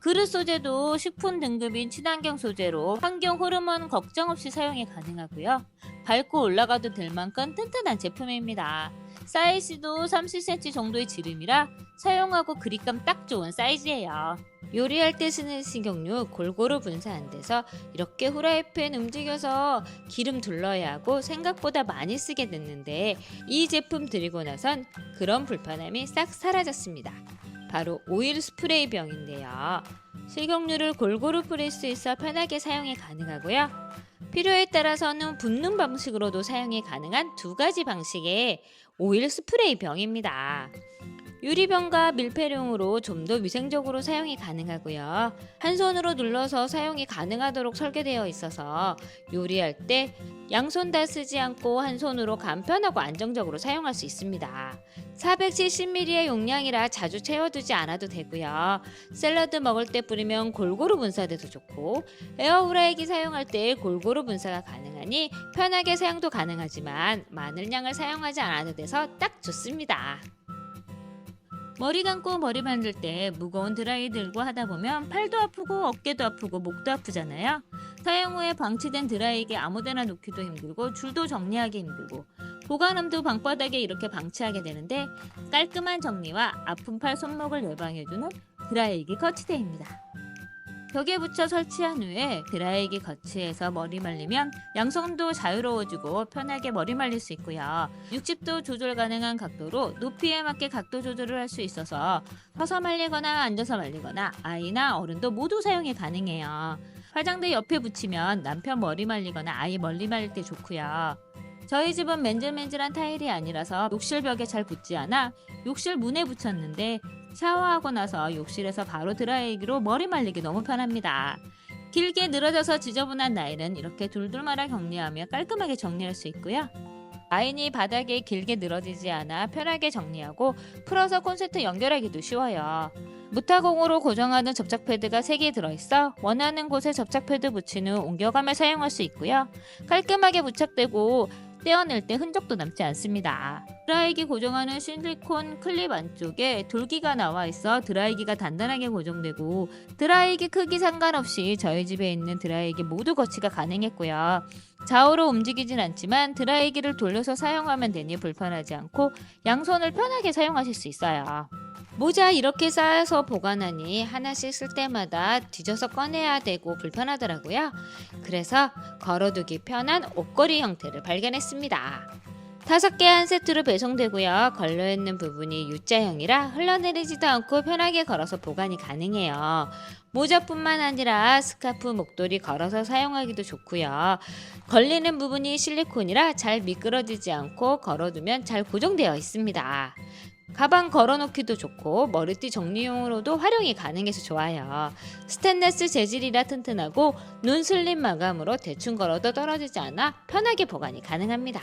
그릇 소재도 식품 등급인 친환경 소재로 환경 호르몬 걱정 없이 사용이 가능하고요. 밟고 올라가도 될 만큼 튼튼한 제품입니다. 사이즈도 30cm 정도의 지름이라 사용하고 그립감 딱 좋은 사이즈예요. 요리할 때 쓰는 식용유 골고루 분사 안 돼서 이렇게 후라이팬 움직여서 기름 둘러야 하고 생각보다 많이 쓰게 됐는데 이 제품 들이고 나선 그런 불편함이 싹 사라졌습니다. 바로 오일 스프레이 병인데요. 식용유를 골고루 뿌릴 수 있어 편하게 사용이 가능하고요. 필요에 따라서는 붓는 방식으로도 사용이 가능한 두 가지 방식의 오일 스프레이 병입니다. 유리병과 밀폐용으로 좀 더 위생적으로 사용이 가능하고요. 한 손으로 눌러서 사용이 가능하도록 설계되어 있어서 요리할 때 양손 다 쓰지 않고 한 손으로 간편하고 안정적으로 사용할 수 있습니다. 470ml의 용량이라 자주 채워두지 않아도 되고요. 샐러드 먹을 때 뿌리면 골고루 분사돼도 좋고, 에어프라이기 사용할 때 골고루 분사가 가능하니 편하게 사용도 가능하지만 많은 양을 사용하지 않아도 돼서 딱 좋습니다. 머리 감고 머리 만들 때 무거운 드라이 들고 하다 보면 팔도 아프고 어깨도 아프고 목도 아프잖아요. 사용 후에 방치된 드라이기 아무데나 놓기도 힘들고 줄도 정리하기 힘들고 보관함도 방바닥에 이렇게 방치하게 되는데, 깔끔한 정리와 아픈 팔 손목을 예방해주는 드라이기 거치대입니다. 벽에 붙여 설치한 후에 드라이기 거치에서 머리 말리면 양손도 자유로워지고 편하게 머리 말릴 수 있고요. 60도 조절 가능한 각도로 높이에 맞게 각도 조절을 할 수 있어서 서서 말리거나 앉아서 말리거나 아이나 어른도 모두 사용이 가능해요. 화장대 옆에 붙이면 남편 머리 말리거나 아이 머리 말릴 때 좋고요. 저희 집은 맨질맨질한 타일이 아니라서 욕실 벽에 잘 붙지 않아 욕실 문에 붙였는데, 샤워하고 나서 욕실에서 바로 드라이기로 머리 말리기 너무 편합니다. 길게 늘어져서 지저분한 나일은 이렇게 둘둘 말아 정리하며 깔끔하게 정리할 수 있고요. 라인이 바닥에 길게 늘어지지 않아 편하게 정리하고 풀어서 콘센트 연결하기도 쉬워요. 무타공으로 고정하는 접착 패드가 3개 들어있어 원하는 곳에 접착 패드 붙인 후 옮겨가며 사용할 수 있고요. 깔끔하게 부착되고 떼어낼 때 흔적도 남지 않습니다. 드라이기 고정하는 실리콘 클립 안쪽에 돌기가 나와 있어 드라이기가 단단하게 고정되고, 드라이기 크기 상관없이 저희 집에 있는 드라이기 모두 거치가 가능했고요. 좌우로 움직이진 않지만 드라이기를 돌려서 사용하면 되니 불편하지 않고 양손을 편하게 사용하실 수 있어요. 모자 이렇게 쌓아서 보관하니 하나씩 쓸 때마다 뒤져서 꺼내야 되고 불편하더라고요. 그래서 걸어두기 편한 옷걸이 형태를 발견했습니다. 5개 한 세트로 배송되고요. 걸려있는 부분이 U자형이라 흘러내리지도 않고 편하게 걸어서 보관이 가능해요. 모자뿐만 아니라 스카프, 목도리 걸어서 사용하기도 좋고요. 걸리는 부분이 실리콘이라 잘 미끄러지지 않고 걸어두면 잘 고정되어 있습니다. 가방 걸어놓기도 좋고 머리띠 정리용으로도 활용이 가능해서 좋아요. 스테인리스 재질이라 튼튼하고 눈 슬립 마감으로 대충 걸어도 떨어지지 않아 편하게 보관이 가능합니다.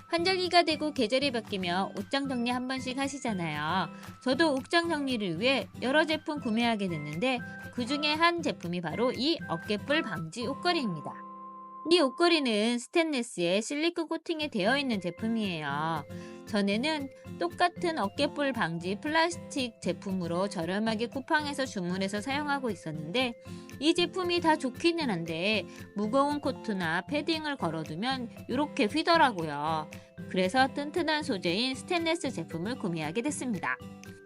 환절기가 되고 계절이 바뀌며 옷장 정리 한 번씩 하시잖아요. 저도 옷장 정리를 위해 여러 제품 구매하게 됐는데, 그 중에 한 제품이 바로 이 어깨뿔 방지 옷걸이입니다. 이 옷걸이는 스테인리스에 실리콘 코팅이 되어 있는 제품이에요. 전에는 똑같은 어깨뿔 방지 플라스틱 제품으로 저렴하게 쿠팡에서 주문해서 사용하고 있었는데, 이 제품이 다 좋기는 한데 무거운 코트나 패딩을 걸어두면 이렇게 휘더라고요. 그래서 튼튼한 소재인 스테인리스 제품을 구매하게 됐습니다.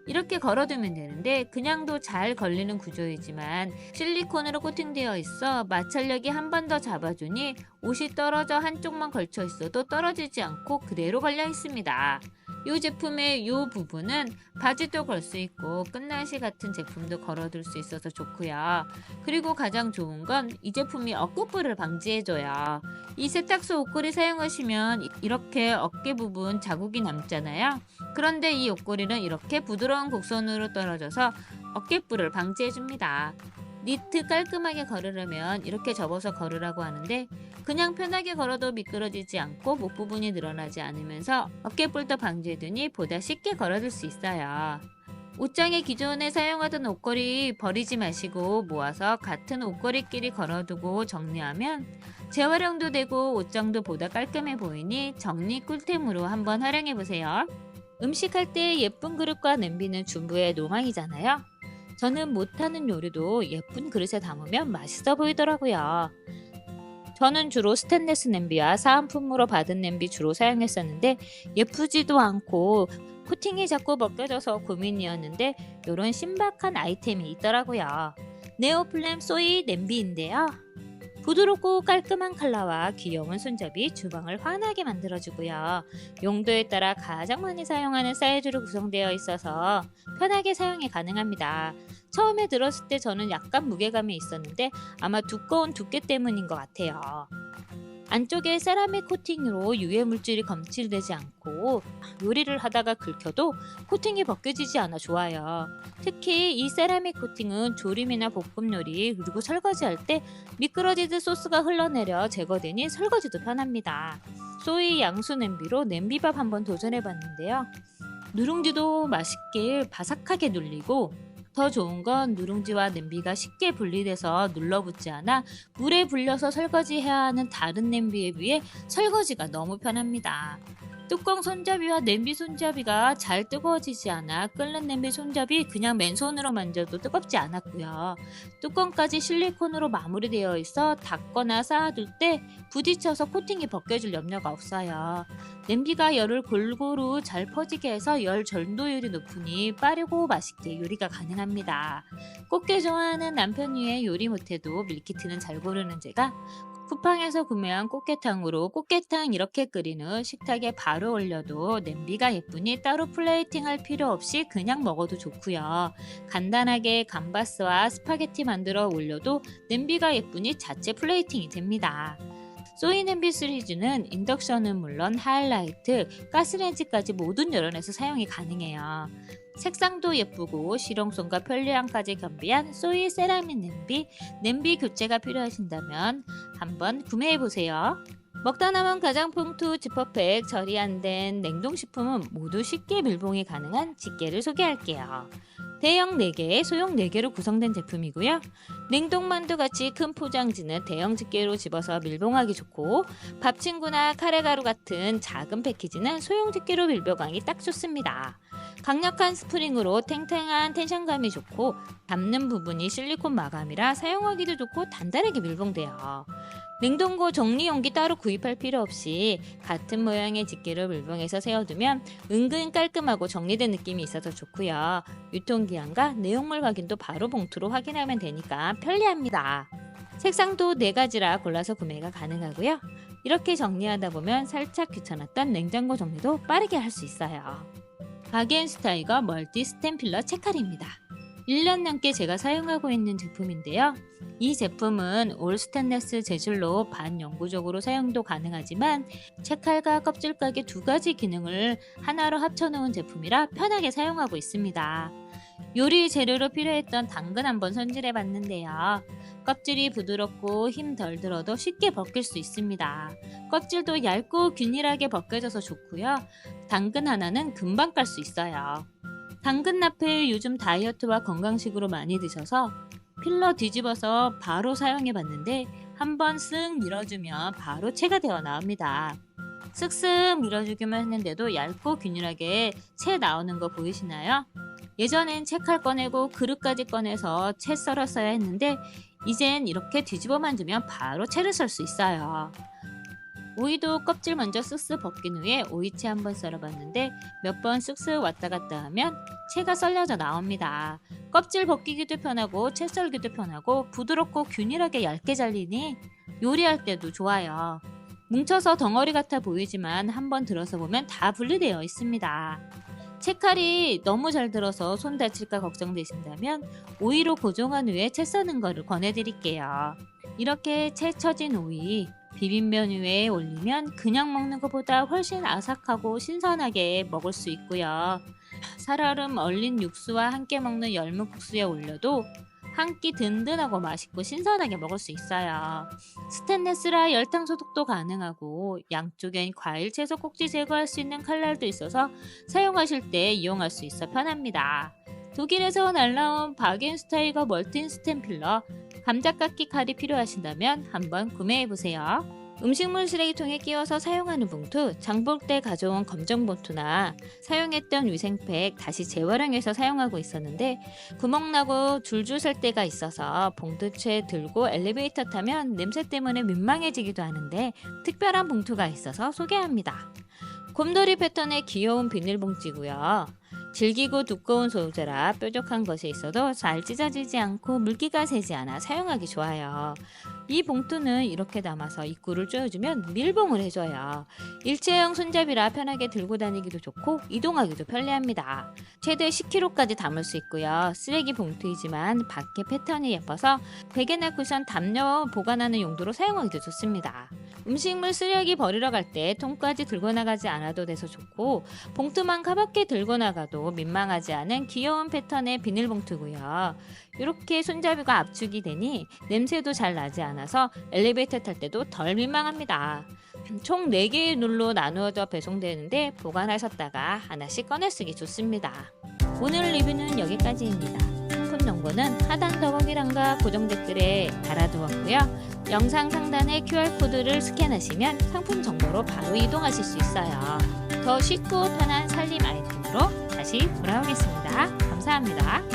이렇게 걸어두면 되는데 그냥도 잘 걸리는 구조이지만 실리콘으로 코팅되어 있어 마찰력이 한 번 더 잡아주니 옷이 떨어져 한쪽만 걸쳐 있어도 떨어지지 않고 그대로 걸려 있습니다. 이 제품의 이 부분은 바지도 걸 수 있고 끝나시 같은 제품도 걸어둘 수 있어서 좋고요. 그리고 가장 좋은 건 이 제품이 어깨뿔을 방지해줘요. 이 세탁소 옷걸이 사용하시면 이렇게 어깨 부분 자국이 남잖아요. 그런데 이 옷걸이는 이렇게 부드러운 곡선으로 떨어져서 어깨뿔을 방지해줍니다. 니트 깔끔하게 걸으려면 이렇게 접어서 걸으라고 하는데, 그냥 편하게 걸어도 미끄러지지 않고 목 부분이 늘어나지 않으면서 어깨뿔도 방지해두니 보다 쉽게 걸어둘 수 있어요. 옷장에 기존에 사용하던 옷걸이 버리지 마시고 모아서 같은 옷걸이끼리 걸어두고 정리하면 재활용도 되고 옷장도 보다 깔끔해 보이니 정리 꿀템으로 한번 활용해보세요. 음식할 때 예쁜 그릇과 냄비는 주부의 로망이잖아요. 저는 못하는 요리도 예쁜 그릇에 담으면 맛있어 보이더라고요. 저는 주로 스테인리스 냄비와 사은품으로 받은 냄비 주로 사용했었는데 예쁘지도 않고 코팅이 자꾸 벗겨져서 고민이었는데 이런 신박한 아이템이 있더라고요. 네오플램 소이 냄비인데요. 부드럽고 깔끔한 컬러와 귀여운 손잡이 주방을 환하게 만들어주고요. 용도에 따라 가장 많이 사용하는 사이즈로 구성되어 있어서 편하게 사용이 가능합니다. 처음에 들었을 때 저는 약간 무게감이 있었는데 아마 두꺼운 두께 때문인 것 같아요. 안쪽에 세라믹 코팅으로 유해 물질이 검출되지 않고 요리를 하다가 긁혀도 코팅이 벗겨지지 않아 좋아요. 특히 이 세라믹 코팅은 조림이나 볶음 요리 그리고 설거지할 때 미끄러지듯 소스가 흘러내려 제거되니 설거지도 편합니다. 소이 양수 냄비로 냄비밥 한번 도전해 봤는데요. 누룽지도 맛있게 바삭하게 눌리고 더 좋은 건 누룽지와 냄비가 쉽게 분리돼서 눌러붙지 않아 물에 불려서 설거지해야 하는 다른 냄비에 비해 설거지가 너무 편합니다. 뚜껑 손잡이와 냄비 손잡이가 잘 뜨거워지지 않아 끓는 냄비 손잡이 그냥 맨손으로 만져도 뜨겁지 않았고요. 뚜껑까지 실리콘으로 마무리되어 있어 닫거나 쌓아둘 때 부딪혀서 코팅이 벗겨질 염려가 없어요. 냄비가 열을 골고루 잘 퍼지게 해서 열 전도율이 높으니 빠르고 맛있게 요리가 가능합니다. 꽃게 좋아하는 남편 위에 요리 못해도 밀키트는 잘 고르는 제가 쿠팡에서 구매한 꽃게탕으로 꽃게탕 이렇게 끓인 후 식탁에 바로 올려도 냄비가 예쁘니 따로 플레이팅 할 필요 없이 그냥 먹어도 좋고요. 간단하게 감바스와 스파게티 만들어 올려도 냄비가 예쁘니 자체 플레이팅이 됩니다. 소이 냄비 시리즈는 인덕션은 물론 하이라이트, 가스레인지까지 모든 여론에서 사용이 가능해요. 색상도 예쁘고 실용성과 편리함까지 겸비한 소이 세라믹 냄비, 냄비 교체가 필요하신다면 한번 구매해보세요. 먹다 남은 가장봉투, 지퍼백, 절이 안 된 냉동식품은 모두 쉽게 밀봉이 가능한 집게를 소개할게요. 대형 4개, 소형 4개로 구성된 제품이고요. 냉동만두 같이 큰 포장지는 대형 집게로 집어서 밀봉하기 좋고 밥친구나 카레가루 같은 작은 패키지는 소형 집게로 밀봉하기 딱 좋습니다. 강력한 스프링으로 탱탱한 텐션감이 좋고 닿는 부분이 실리콘 마감이라 사용하기도 좋고 단단하게 밀봉돼요. 냉동고 정리용기 따로 구입할 필요 없이 같은 모양의 집게로 밀봉해서 세워두면 은근 깔끔하고 정리된 느낌이 있어서 좋고요. 유통기한과 내용물 확인도 바로 봉투로 확인하면 되니까 편리합니다. 색상도 4가지라 골라서 구매가 가능하고요. 이렇게 정리하다 보면 살짝 귀찮았던 냉장고 정리도 빠르게 할 수 있어요. 바기앤스타이거 멀티 스탬필러 채칼입니다. 1년 넘게 제가 사용하고 있는 제품인데요. 이 제품은 올 스테인리스 재질로 반영구적으로 사용도 가능하지만 채칼과 껍질가게 2가지 기능을 하나로 합쳐놓은 제품이라 편하게 사용하고 있습니다. 요리 재료로 필요했던 당근 한번 손질해 봤는데요. 껍질이 부드럽고 힘 덜 들어도 쉽게 벗길 수 있습니다. 껍질도 얇고 균일하게 벗겨져서 좋고요. 당근 하나는 금방 깔 수 있어요. 당근 나플 요즘 다이어트와 건강식으로 많이 드셔서 필러 뒤집어서 바로 사용해 봤는데 한번 쓱 밀어주면 바로 채가 되어 나옵니다. 쓱쓱 밀어주기만 했는데도 얇고 균일하게 채 나오는 거 보이시나요? 예전엔 채칼 꺼내고 그릇까지 꺼내서 채 썰었어야 했는데 이젠 이렇게 뒤집어만 두면 바로 채를 썰 수 있어요. 오이도 껍질 먼저 쓱쓱 벗긴 후에 오이채 한번 썰어봤는데 몇 번 쓱쓱 왔다 갔다 하면 채가 썰려져 나옵니다. 껍질 벗기기도 편하고 채 썰기도 편하고 부드럽고 균일하게 얇게 잘리니 요리할 때도 좋아요. 뭉쳐서 덩어리 같아 보이지만 한번 들어서 보면 다 분리되어 있습니다. 채칼이 너무 잘 들어서 손 다칠까 걱정되신다면 오이로 고정한 후에 채 써는 거를 권해드릴게요. 이렇게 채 쳐진 오이 비빔면 위에 올리면 그냥 먹는 것보다 훨씬 아삭하고 신선하게 먹을 수 있고요. 살얼음 얼린 육수와 함께 먹는 열무국수에 올려도 한 끼 든든하고 맛있고 신선하게 먹을 수 있어요. 스테인리스라 열탕 소독도 가능하고 양쪽엔 과일 채소 꼭지 제거할 수 있는 칼날도 있어서 사용하실 때 이용할 수 있어 편합니다. 독일에서 날라온 바겐스타이거 멀티 스탬필러 감자깎이 칼이 필요하신다면 한번 구매해보세요. 음식물 쓰레기통에 끼워서 사용하는 봉투, 장볼 때 가져온 검정 봉투나 사용했던 위생팩 다시 재활용해서 사용하고 있었는데 구멍나고 줄줄 설 때가 있어서 봉투채 들고 엘리베이터 타면 냄새 때문에 민망해지기도 하는데 특별한 봉투가 있어서 소개합니다. 곰돌이 패턴의 귀여운 비닐봉지고요. 질기고 두꺼운 소재라 뾰족한 것이 있어도 잘 찢어지지 않고 물기가 새지 않아 사용하기 좋아요. 이 봉투는 이렇게 담아서 입구를 조여주면 밀봉을 해줘요. 일체형 손잡이라 편하게 들고 다니기도 좋고 이동하기도 편리합니다. 최대 10kg까지 담을 수 있고요. 쓰레기 봉투이지만 밖에 패턴이 예뻐서 베개나 쿠션 담요 보관하는 용도로 사용하기도 좋습니다. 음식물 쓰레기 버리러 갈 때 통까지 들고 나가지 않아도 돼서 좋고 봉투만 가볍게 들고 나가도 민망하지 않은 귀여운 패턴의 비닐봉투고요. 이렇게 손잡이가 압축이 되니 냄새도 잘 나지 않아서 엘리베이터 탈 때도 덜 민망합니다. 총 4개의 룰로 나누어져 배송되는데 보관하셨다가 하나씩 꺼내 쓰기 좋습니다. 오늘 리뷰는 여기까지입니다. 상품 정보는 하단 더보기란과 고정 댓글에 달아두었고요. 영상 상단의 QR코드를 스캔하시면 상품 정보로 바로 이동하실 수 있어요. 더 쉽고 편한 살림 아이템으로 다시 돌아오겠습니다. 감사합니다.